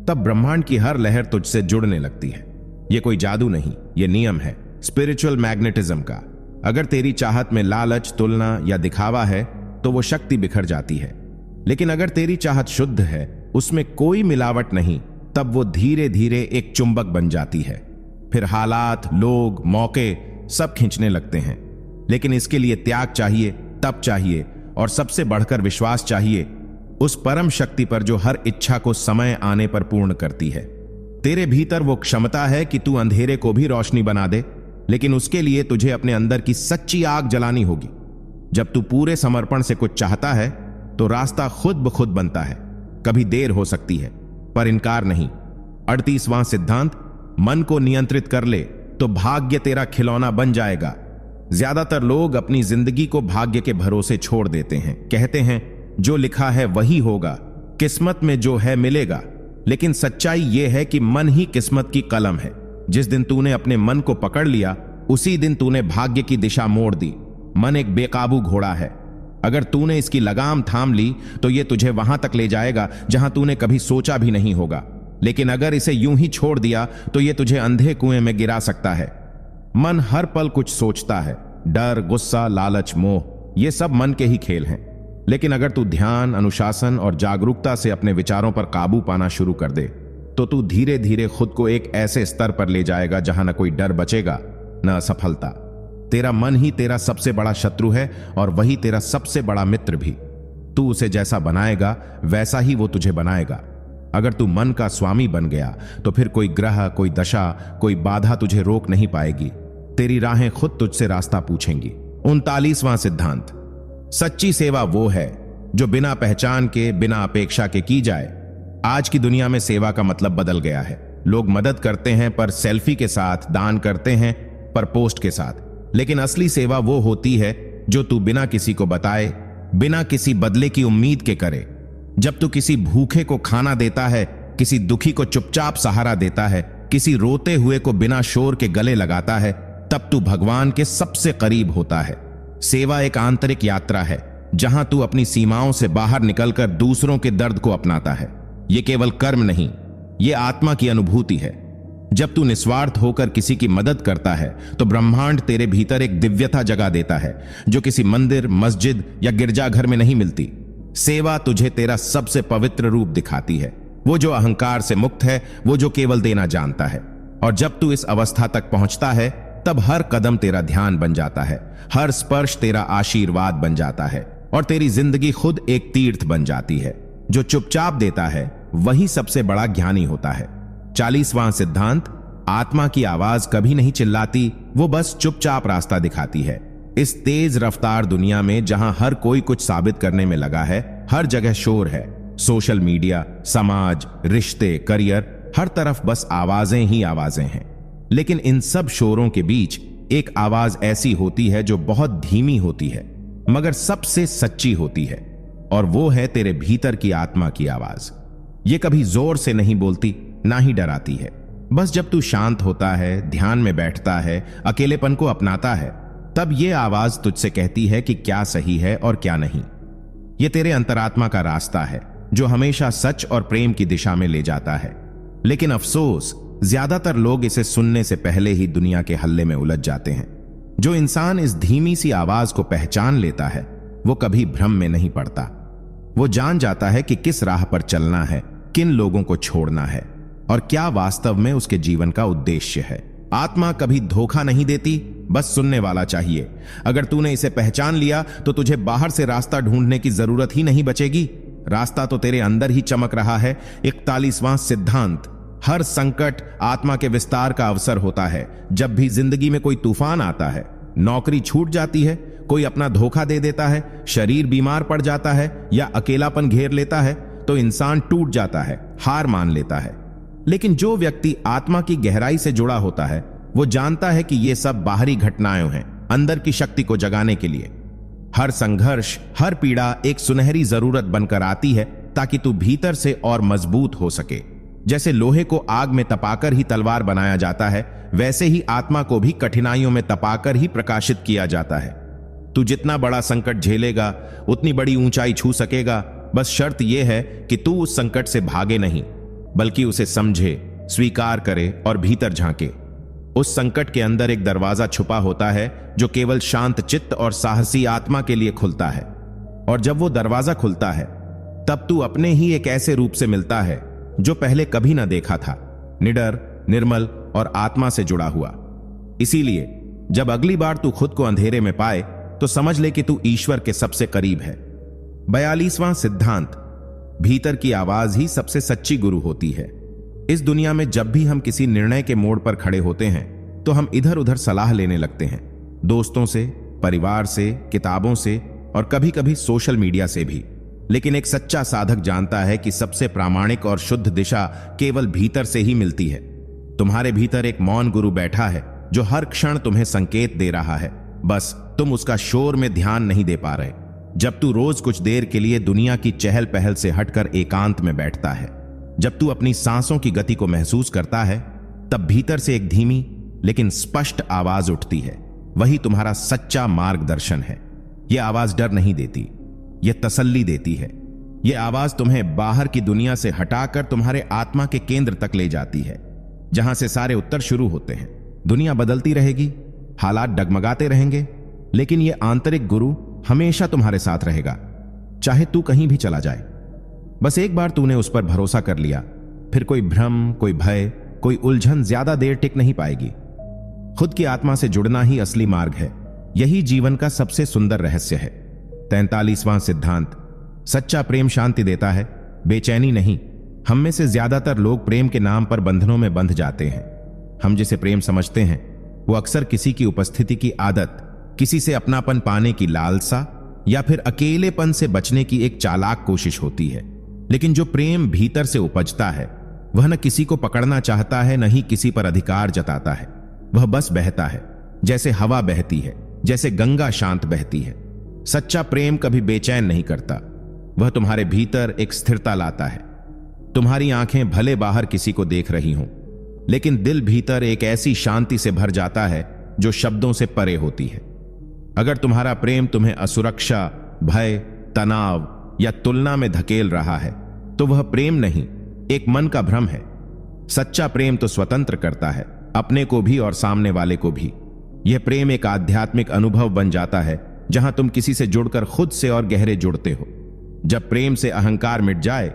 तब ब्रह्मांड की हर लहर तुझसे जुड़ने लगती है। यह कोई जादू नहीं, यह नियम है स्पिरिचुअल मैग्नेटिज्म का। अगर तेरी चाहत में लालच, तुलना या दिखावा है तो वो शक्ति बिखर जाती है। लेकिन अगर तेरी चाहत शुद्ध है, उसमें कोई मिलावट नहीं, तब वो धीरे धीरे एक चुंबक बन जाती है। फिर हालात, लोग, मौके सब खींचने लगते हैं। लेकिन इसके लिए त्याग चाहिए, तप चाहिए और सबसे बढ़कर विश्वास चाहिए उस परम शक्ति पर जो हर इच्छा को समय आने पर पूर्ण करती है। तेरे भीतर वो क्षमता है कि तू अंधेरे को भी रोशनी बना दे, लेकिन उसके लिए तुझे अपने अंदर की सच्ची आग जलानी होगी। जब तू पूरे समर्पण से कुछ चाहता है तो रास्ता खुद ब खुद बनता है। कभी देर हो सकती है पर इनकार नहीं। 38वां सिद्धांत। मन को नियंत्रित कर ले तो भाग्य तेरा खिलौना बन जाएगा। ज्यादातर लोग अपनी जिंदगी को भाग्य के भरोसे छोड़ देते हैं। कहते हैं जो लिखा है वही होगा, किस्मत में जो है मिलेगा। लेकिन सच्चाई यह है कि मन ही किस्मत की कलम है। जिस दिन तूने अपने मन को पकड़ लिया, उसी दिन तूने भाग्य की दिशा मोड़ दी। मन एक बेकाबू घोड़ा है। अगर तूने इसकी लगाम थाम ली तो यह तुझे वहां तक ले जाएगा जहां तूने कभी सोचा भी नहीं होगा। लेकिन अगर इसे यूं ही छोड़ दिया तो यह तुझे अंधे कुएं में गिरा सकता है। मन हर पल कुछ सोचता है। डर, गुस्सा, लालच, मोह, ये सब मन के ही खेल हैं। लेकिन अगर तू ध्यान, अनुशासन और जागरूकता से अपने विचारों पर काबू पाना शुरू कर दे तो तू धीरे धीरे खुद को एक ऐसे स्तर पर ले जाएगा जहां न कोई डर बचेगा, न असफलता। तेरा मन ही तेरा सबसे बड़ा शत्रु है और वही तेरा सबसे बड़ा मित्र भी। तू उसे जैसा बनाएगा वैसा ही वो तुझे बनाएगा। अगर तू मन का स्वामी बन गया तो फिर कोई ग्रह, कोई दशा, कोई बाधा तुझे रोक नहीं पाएगी। तेरी राहें खुद तुझसे रास्ता पूछेंगी। 39वां सिद्धांत। सच्ची सेवा वो है जो बिना पहचान के, बिना अपेक्षा के की जाए। आज की दुनिया में सेवा का मतलब बदल गया है। लोग मदद करते हैं पर सेल्फी के साथ, दान करते हैं पर पोस्ट के साथ। लेकिन असली सेवा वो होती है जो तू बिना किसी को बताए, बिना किसी बदले की उम्मीद के करे। जब तू किसी भूखे को खाना देता है, किसी दुखी को चुपचाप सहारा देता है, किसी रोते हुए को बिना शोर के गले लगाता है, तब तू भगवान के सबसे करीब होता है। सेवा एक आंतरिक यात्रा है जहां तू अपनी सीमाओं से बाहर निकलकर दूसरों के दर्द को अपनाता है। यह केवल कर्म नहीं, यह आत्मा की अनुभूति है। जब तू निस्वार्थ होकर किसी की मदद करता है तो ब्रह्मांड तेरे भीतर एक दिव्यता जगा देता है जो किसी मंदिर, मस्जिद या गिरजाघर में नहीं मिलती। सेवा तुझे तेरा सबसे पवित्र रूप दिखाती है, वो जो अहंकार से मुक्त है, वो जो केवल देना जानता है। और जब तू इस अवस्था तक पहुंचता है तब हर कदम तेरा ध्यान बन जाता है, हर स्पर्श तेरा आशीर्वाद बन जाता है और तेरी जिंदगी खुद एक तीर्थ बन जाती है। जो चुपचाप देता है वही सबसे बड़ा ज्ञानी होता है। 40वां सिद्धांत। आत्मा की आवाज कभी नहीं चिल्लाती, वो बस चुपचाप रास्ता दिखाती है। इस तेज रफ्तार दुनिया में जहां हर कोई कुछ साबित करने में लगा है, हर जगह शोर है। सोशल मीडिया, समाज, रिश्ते, करियर, हर तरफ बस आवाजें ही आवाजें हैं। लेकिन इन सब शोरों के बीच एक आवाज ऐसी होती है जो बहुत धीमी होती है मगर सबसे सच्ची होती है, और वो है तेरे भीतर की आत्मा की आवाज। ये कभी जोर से नहीं बोलती, ना ही डराती है, बस जब तू शांत होता है, ध्यान में बैठता है, अकेलेपन को अपनाता है, तब ये आवाज तुझसे कहती है कि क्या सही है और क्या नहीं। ये तेरे अंतरात्मा का रास्ता है जो हमेशा सच और प्रेम की दिशा में ले जाता है। लेकिन अफसोस, ज्यादातर लोग इसे सुनने से पहले ही दुनिया के हल्ले में उलझ जाते हैं। जो इंसान इस धीमी सी आवाज को पहचान लेता है वो कभी भ्रम में नहीं पड़ता। वो जान जाता है कि किस राह पर चलना है, किन लोगों को छोड़ना है और क्या वास्तव में उसके जीवन का उद्देश्य है। आत्मा कभी धोखा नहीं देती, बस सुनने वाला चाहिए। अगर तूने इसे पहचान लिया तो तुझे बाहर से रास्ता ढूंढने की जरूरत ही नहीं बचेगी। रास्ता तो तेरे अंदर ही चमक रहा है। 41वां सिद्धांत, हर संकट आत्मा के विस्तार का अवसर होता है। जब भी जिंदगी में कोई तूफान आता है, नौकरी छूट जाती है, कोई अपना धोखा दे देता है, शरीर बीमार पड़ जाता है या अकेलापन घेर लेता है, तो इंसान टूट जाता है, हार मान लेता है। लेकिन जो व्यक्ति आत्मा की गहराई से जुड़ा होता है वो जानता है कि ये सब बाहरी घटनाएं हैं, अंदर की शक्ति को जगाने के लिए। हर संघर्ष, हर पीड़ा एक सुनहरी जरूरत बनकर आती है ताकि तू भीतर से और मजबूत हो सके। जैसे लोहे को आग में तपाकर ही तलवार बनाया जाता है, वैसे ही आत्मा को भी कठिनाइयों में तपाकर ही प्रकाशित किया जाता है। तू जितना बड़ा संकट झेलेगा उतनी बड़ी ऊंचाई छू सकेगा। बस शर्त यह है कि तू उस संकट से भागे नहीं, बल्कि उसे समझे, स्वीकार करे और भीतर झांके। उस संकट के अंदर एक दरवाजा छुपा होता है जो केवल शांत चित्त और साहसी आत्मा के लिए खुलता है। और जब वो दरवाजा खुलता है तब तू अपने ही एक ऐसे रूप से मिलता है जो पहले कभी ना देखा था, निडर, निर्मल और आत्मा से जुड़ा हुआ। इसीलिए जब अगली बार तू खुद को अंधेरे में पाए तो समझ ले कि तू ईश्वर के सबसे करीब है। 42वां सिद्धांत, भीतर की आवाज ही सबसे सच्ची गुरु होती है। इस दुनिया में जब भी हम किसी निर्णय के मोड़ पर खड़े होते हैं तो हम इधर उधर सलाह लेने लगते हैं, दोस्तों से, परिवार से, किताबों से और कभी कभी सोशल मीडिया से भी। लेकिन एक सच्चा साधक जानता है कि सबसे प्रामाणिक और शुद्ध दिशा केवल भीतर से ही मिलती है। तुम्हारे भीतर एक मौन गुरु बैठा है जो हर क्षण तुम्हें संकेत दे रहा है, बस तुम उसका शोर में ध्यान नहीं दे पा रहे। जब तू रोज कुछ देर के लिए दुनिया की चहल पहल से हटकर एकांत में बैठता है, जब तू अपनी सांसों की गति को महसूस करता है, तब भीतर से एक धीमी लेकिन स्पष्ट आवाज उठती है। वही तुम्हारा सच्चा मार्गदर्शन है। यह आवाज डर नहीं देती, यह तसल्ली देती है। यह आवाज तुम्हें बाहर की दुनिया से हटाकर तुम्हारे आत्मा के केंद्र तक ले जाती है, जहां से सारे उत्तर शुरू होते हैं। दुनिया बदलती रहेगी, हालात डगमगाते रहेंगे, लेकिन यह आंतरिक गुरु हमेशा तुम्हारे साथ रहेगा, चाहे तू कहीं भी चला जाए। बस एक बार तूने उस पर भरोसा कर लिया, फिर कोई भ्रम, कोई भय, कोई उलझन ज्यादा देर टिक नहीं पाएगी। खुद की आत्मा से जुड़ना ही असली मार्ग है। यही जीवन का सबसे सुंदर रहस्य है। 43वां सिद्धांत, सच्चा प्रेम शांति देता है, बेचैनी नहीं। हम में से ज्यादातर लोग प्रेम के नाम पर बंधनों में बंध जाते हैं। हम जिसे प्रेम समझते हैं वो अक्सर किसी की उपस्थिति की आदत, किसी से अपनापन पाने की लालसा या फिर अकेलेपन से बचने की एक चालाक कोशिश होती है। लेकिन जो प्रेम भीतर से उपजता है वह न किसी को पकड़ना चाहता है, न ही किसी पर अधिकार जताता है। वह बस बहता है, जैसे हवा बहती है, जैसे गंगा शांत बहती है। सच्चा प्रेम कभी बेचैन नहीं करता। वह तुम्हारे भीतर एक स्थिरता लाता है। तुम्हारी आंखें भले बाहर किसी को देख रही हों, लेकिन दिल भीतर एक ऐसी शांति से भर जाता है जो शब्दों से परे होती है। अगर तुम्हारा प्रेम तुम्हें असुरक्षा, भय, तनाव या तुलना में धकेल रहा है तो वह प्रेम नहीं, एक मन का भ्रम है। सच्चा प्रेम तो स्वतंत्र करता है, अपने को भी और सामने वाले को भी। यह प्रेम एक आध्यात्मिक अनुभव बन जाता है जहां तुम किसी से जुड़कर खुद से और गहरे जुड़ते हो। जब प्रेम से अहंकार मिट जाए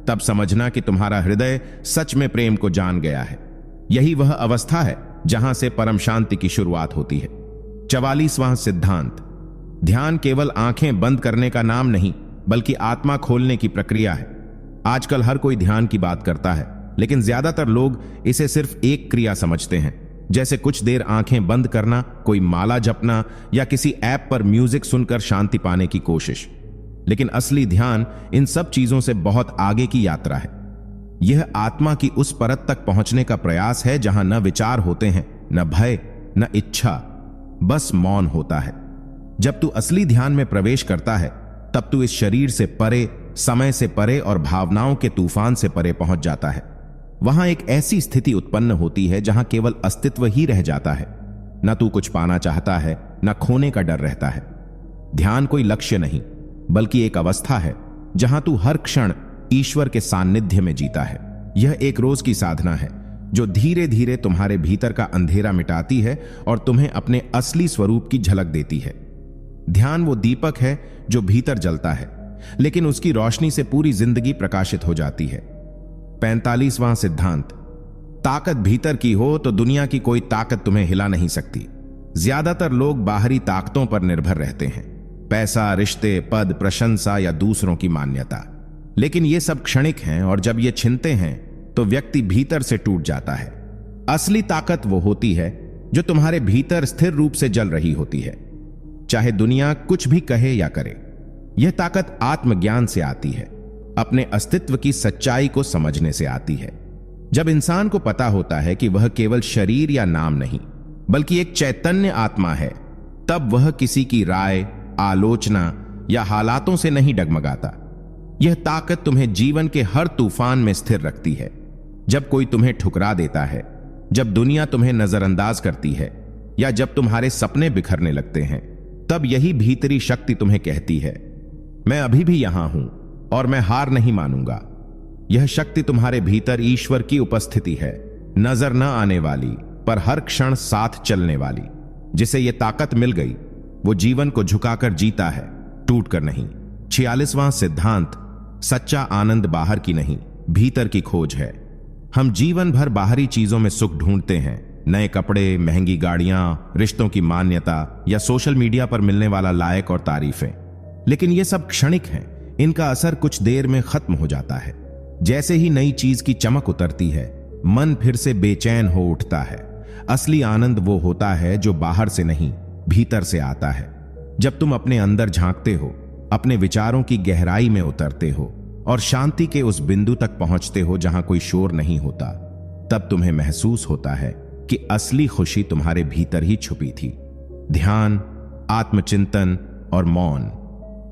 तब समझना कि तुम्हारा हृदय सच में प्रेम को जान गया है। यही वह अवस्था है जहां से परम शांति की शुरुआत होती है। 44वां सिद्धांत, ध्यान केवल आंखें बंद करने का नाम नहीं बल्कि आत्मा खोलने की प्रक्रिया है। आजकल हर कोई ध्यान की बात करता है, लेकिन ज्यादातर लोग इसे सिर्फ एक क्रिया समझते हैं, जैसे कुछ देर आंखें बंद करना, कोई माला जपना या किसी ऐप पर म्यूजिक सुनकर शांति पाने की कोशिश। लेकिन असली ध्यान इन सब चीजों से बहुत आगे की यात्रा है। यह आत्मा की उस परत तक पहुंचने का प्रयास है जहां न विचार होते हैं, न भय, न इच्छा, बस मौन होता है। जब तू असली ध्यान में प्रवेश करता है तब तू इस शरीर से परे, समय से परे और भावनाओं के तूफान से परे पहुंच जाता है। वहां एक ऐसी स्थिति उत्पन्न होती है जहां केवल अस्तित्व ही रह जाता है। न तू कुछ पाना चाहता है, न खोने का डर रहता है। ध्यान कोई लक्ष्य नहीं, बल्कि एक अवस्था है जहां तू हर क्षण ईश्वर के सान्निध्य में जीता है। यह एक रोज की साधना है जो धीरे धीरे तुम्हारे भीतर का अंधेरा मिटाती है और तुम्हें अपने असली स्वरूप की झलक देती है। ध्यान वो दीपक है जो भीतर जलता है, लेकिन उसकी रोशनी से पूरी जिंदगी प्रकाशित हो जाती है। 45वां सिद्धांत, ताकत भीतर की हो तो दुनिया की कोई ताकत तुम्हें हिला नहीं सकती। ज्यादातर लोग बाहरी ताकतों पर निर्भर रहते हैं, पैसा, रिश्ते, पद, प्रशंसा या दूसरों की मान्यता। लेकिन ये सब क्षणिक हैं और जब ये छिनते हैं तो व्यक्ति भीतर से टूट जाता है। असली ताकत वो होती है जो तुम्हारे भीतर स्थिर रूप से जल रही होती है, चाहे दुनिया कुछ भी कहे या करे। यह ताकत आत्मज्ञान से आती है, अपने अस्तित्व की सच्चाई को समझने से आती है। जब इंसान को पता होता है कि वह केवल शरीर या नाम नहीं, बल्कि एक चैतन्य आत्मा है, तब वह किसी की राय, आलोचना या हालातों से नहीं डगमगाता। यह ताकत तुम्हें जीवन के हर तूफान में स्थिर रखती है। जब कोई तुम्हें ठुकरा देता है, जब दुनिया तुम्हें नजरअंदाज करती है या जब तुम्हारे सपने बिखरने लगते हैं, तब यही भीतरी शक्ति तुम्हें कहती है, मैं अभी भी यहां हूं और मैं हार नहीं मानूंगा। यह शक्ति तुम्हारे भीतर ईश्वर की उपस्थिति है, नजर न आने वाली पर हर क्षण साथ चलने वाली। जिसे यह ताकत मिल गई वो जीवन को झुकाकर जीता है, टूटकर नहीं। 46वां सिद्धांत, सच्चा आनंद बाहर की नहीं, भीतर की खोज है। हम जीवन भर बाहरी चीजों में सुख ढूंढते हैं, नए कपड़े, महंगी गाड़ियां, रिश्तों की मान्यता या सोशल मीडिया पर मिलने वाला लाइक और तारीफें। लेकिन ये सब क्षणिक हैं, इनका असर कुछ देर में खत्म हो जाता है। जैसे ही नई चीज की चमक उतरती है, मन फिर से बेचैन हो उठता है। असली आनंद वो होता है जो बाहर से नहीं, भीतर से आता है। जब तुम अपने अंदर झांकते हो, अपने विचारों की गहराई में उतरते हो और शांति के उस बिंदु तक पहुंचते हो जहां कोई शोर नहीं होता, तब तुम्हें महसूस होता है कि असली खुशी तुम्हारे भीतर ही छुपी थी। ध्यान, आत्मचिंतन और मौन,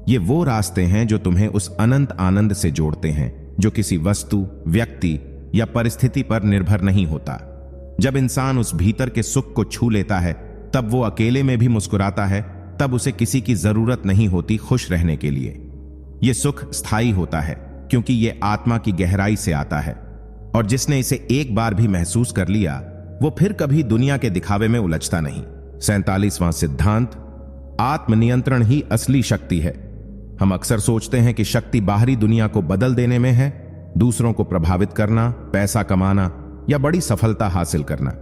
ये वो रास्ते हैं जो तुम्हें उस अनंत आनंद से जोड़ते हैं जो किसी वस्तु, व्यक्ति या परिस्थिति पर निर्भर नहीं होता। जब इंसान उस भीतर के सुख को छू लेता है, तब वो अकेले में भी मुस्कुराता है, तब उसे किसी की जरूरत नहीं होती खुश रहने के लिए। यह सुख स्थायी होता है क्योंकि यह आत्मा की गहराई से आता है, और जिसने इसे एक बार भी महसूस कर लिया वो फिर कभी दुनिया के दिखावे में उलझता नहीं। 47वां सिद्धांत, आत्मनियंत्रण ही असली शक्ति है। हम अक्सर सोचते हैं कि शक्ति बाहरी दुनिया को बदल देने में है, दूसरों को प्रभावित करना, पैसा कमाना या बड़ी सफलता हासिल करना।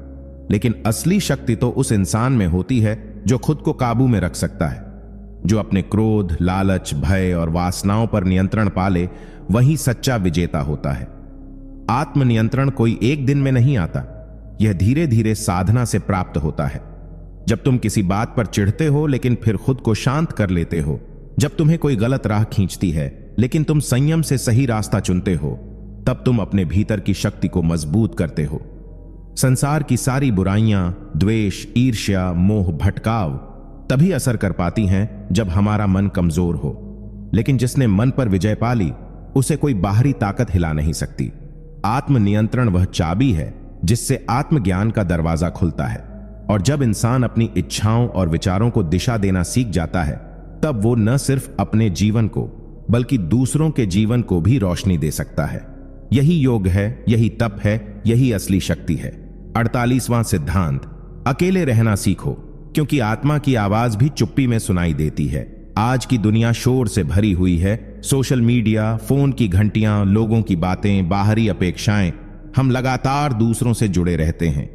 लेकिन असली शक्ति तो उस इंसान में होती है जो खुद को काबू में रख सकता है, जो अपने क्रोध, लालच, भय और वासनाओं पर नियंत्रण पाले, वही सच्चा विजेता होता है। आत्मनियंत्रण कोई एक दिन में नहीं आता, यह धीरे धीरे साधना से प्राप्त होता है। जब तुम किसी बात पर चिढ़ते हो लेकिन फिर खुद को शांत कर लेते हो, जब तुम्हें कोई गलत राह खींचती है लेकिन तुम संयम से सही रास्ता चुनते हो, तब तुम अपने भीतर की शक्ति को मजबूत करते हो। संसार की सारी बुराइयां, द्वेष, ईर्ष्या, मोह, भटकाव तभी असर कर पाती हैं जब हमारा मन कमजोर हो। लेकिन जिसने मन पर विजय पा ली, उसे कोई बाहरी ताकत हिला नहीं सकती। आत्मनियंत्रण वह चाबी है जिससे आत्मज्ञान का दरवाजा खुलता है, और जब इंसान अपनी इच्छाओं और विचारों को दिशा देना सीख जाता है, तब वो न सिर्फ अपने जीवन को बल्कि दूसरों के जीवन को भी रोशनी दे सकता है। यही योग है, यही तप है, यही असली शक्ति है। 48वां सिद्धांत, अकेले रहना सीखो, क्योंकि आत्मा की आवाज भी चुप्पी में सुनाई देती है। आज की दुनिया शोर से भरी हुई है, सोशल मीडिया, फोन की घंटियां, लोगों की बातें, बाहरी अपेक्षाएं। हम लगातार दूसरों से जुड़े रहते हैं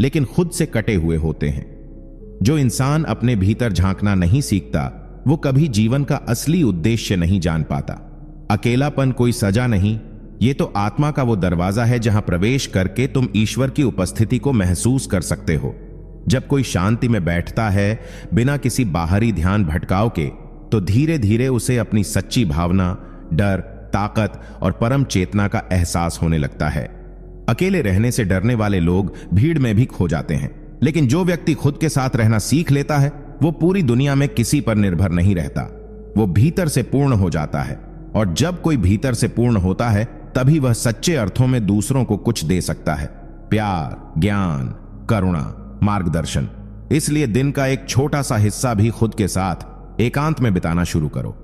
लेकिन खुद से कटे हुए होते हैं। जो इंसान अपने भीतर झांकना नहीं सीखता, वो कभी जीवन का असली उद्देश्य नहीं जान पाता। अकेलापन कोई सजा नहीं, ये तो आत्मा का वो दरवाजा है जहां प्रवेश करके तुम ईश्वर की उपस्थिति को महसूस कर सकते हो। जब कोई शांति में बैठता है बिना किसी बाहरी ध्यान भटकाव के, तो धीरे धीरे उसे अपनी सच्ची भावना, डर, ताकत और परम चेतना का एहसास होने लगता है। अकेले रहने से डरने वाले लोग भीड़ में भी खो जाते हैं, लेकिन जो व्यक्ति खुद के साथ रहना सीख लेता है, वो पूरी दुनिया में किसी पर निर्भर नहीं रहता। वो भीतर से पूर्ण हो जाता है, और जब कोई भीतर से पूर्ण होता है तभी वह सच्चे अर्थों में दूसरों को कुछ दे सकता है। प्यार, ज्ञान, करुणा, मार्गदर्शन। इसलिए दिन का एक छोटा सा हिस्सा भी खुद के साथ एकांत में बिताना शुरू करो।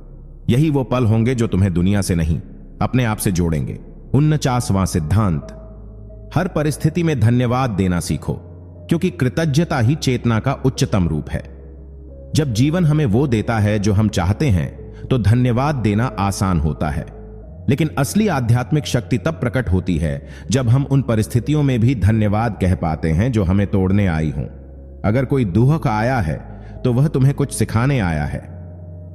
यही वो पल होंगे जो तुम्हें दुनिया से नहीं, अपने आप से जोड़ेंगे। 49वां सिद्धांत, हर परिस्थिति में धन्यवाद देना सीखो, क्योंकि कृतज्ञता ही चेतना का उच्चतम रूप है। जब जीवन हमें वो देता है जो हम चाहते हैं, तो धन्यवाद देना आसान होता है। लेकिन असली आध्यात्मिक शक्ति तब प्रकट होती है जब हम उन परिस्थितियों में भी धन्यवाद कह पाते हैं जो हमें तोड़ने आई हों। अगर कोई दुख आया है तो वह तुम्हें कुछ सिखाने आया है।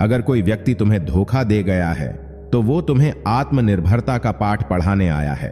अगर कोई व्यक्ति तुम्हें धोखा दे गया है तो वो तुम्हें आत्मनिर्भरता का पाठ पढ़ाने आया है।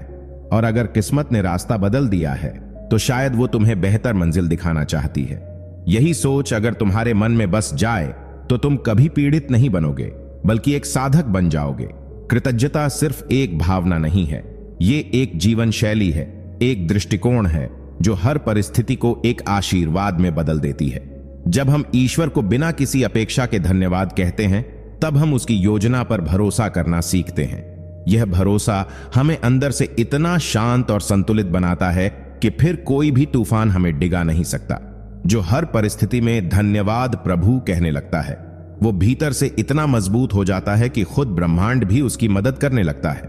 और अगर किस्मत ने रास्ता बदल दिया है तो शायद वो तुम्हें बेहतर मंजिल दिखाना चाहती है। यही सोच अगर तुम्हारे मन में बस जाए तो तुम कभी पीड़ित नहीं बनोगे, बल्कि एक साधक बन जाओगे। कृतज्ञता सिर्फ एक भावना नहीं है, ये एक जीवन शैली है, एक दृष्टिकोण है जो हर परिस्थिति को एक आशीर्वाद में बदल देती है। जब हम ईश्वर को बिना किसी अपेक्षा के धन्यवाद कहते हैं, तब हम उसकी योजना पर भरोसा करना सीखते हैं। यह भरोसा हमें अंदर से इतना शांत और संतुलित बनाता है कि फिर कोई भी तूफान हमें डिगा नहीं सकता। जो हर परिस्थिति में धन्यवाद प्रभु कहने लगता है, वो भीतर से इतना मजबूत हो जाता है कि खुद ब्रह्मांड भी उसकी मदद करने लगता है।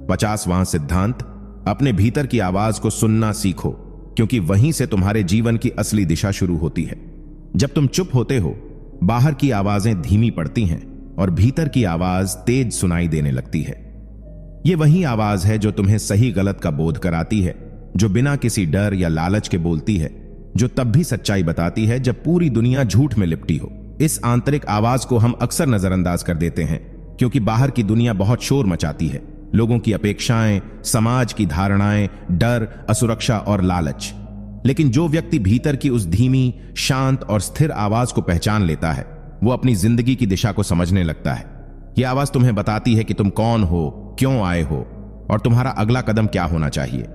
50वां सिद्धांत, अपने भीतर की आवाज को सुनना सीखो, क्योंकि वहीं से तुम्हारे जीवन की असली दिशा शुरू होती है। जब तुम चुप होते हो, बाहर की आवाजें धीमी पड़ती हैं और भीतर की आवाज तेज सुनाई देने लगती है। ये वही आवाज है जो तुम्हें सही गलत का बोध कराती है, जो बिना किसी डर या लालच के बोलती है, जो तब भी सच्चाई बताती है जब पूरी दुनिया झूठ में लिपटी हो। इस आंतरिक आवाज को हम अक्सर नजरअंदाज कर देते हैं, क्योंकि बाहर की दुनिया बहुत शोर मचाती है। लोगों की अपेक्षाएं, समाज की धारणाएं, डर, असुरक्षा और लालच। लेकिन जो व्यक्ति भीतर की उस धीमी, शांत और स्थिर आवाज को पहचान लेता है, वो अपनी जिंदगी की दिशा को समझने लगता है। यह आवाज तुम्हें बताती है कि तुम कौन हो, क्यों आए हो और तुम्हारा अगला कदम क्या होना चाहिए।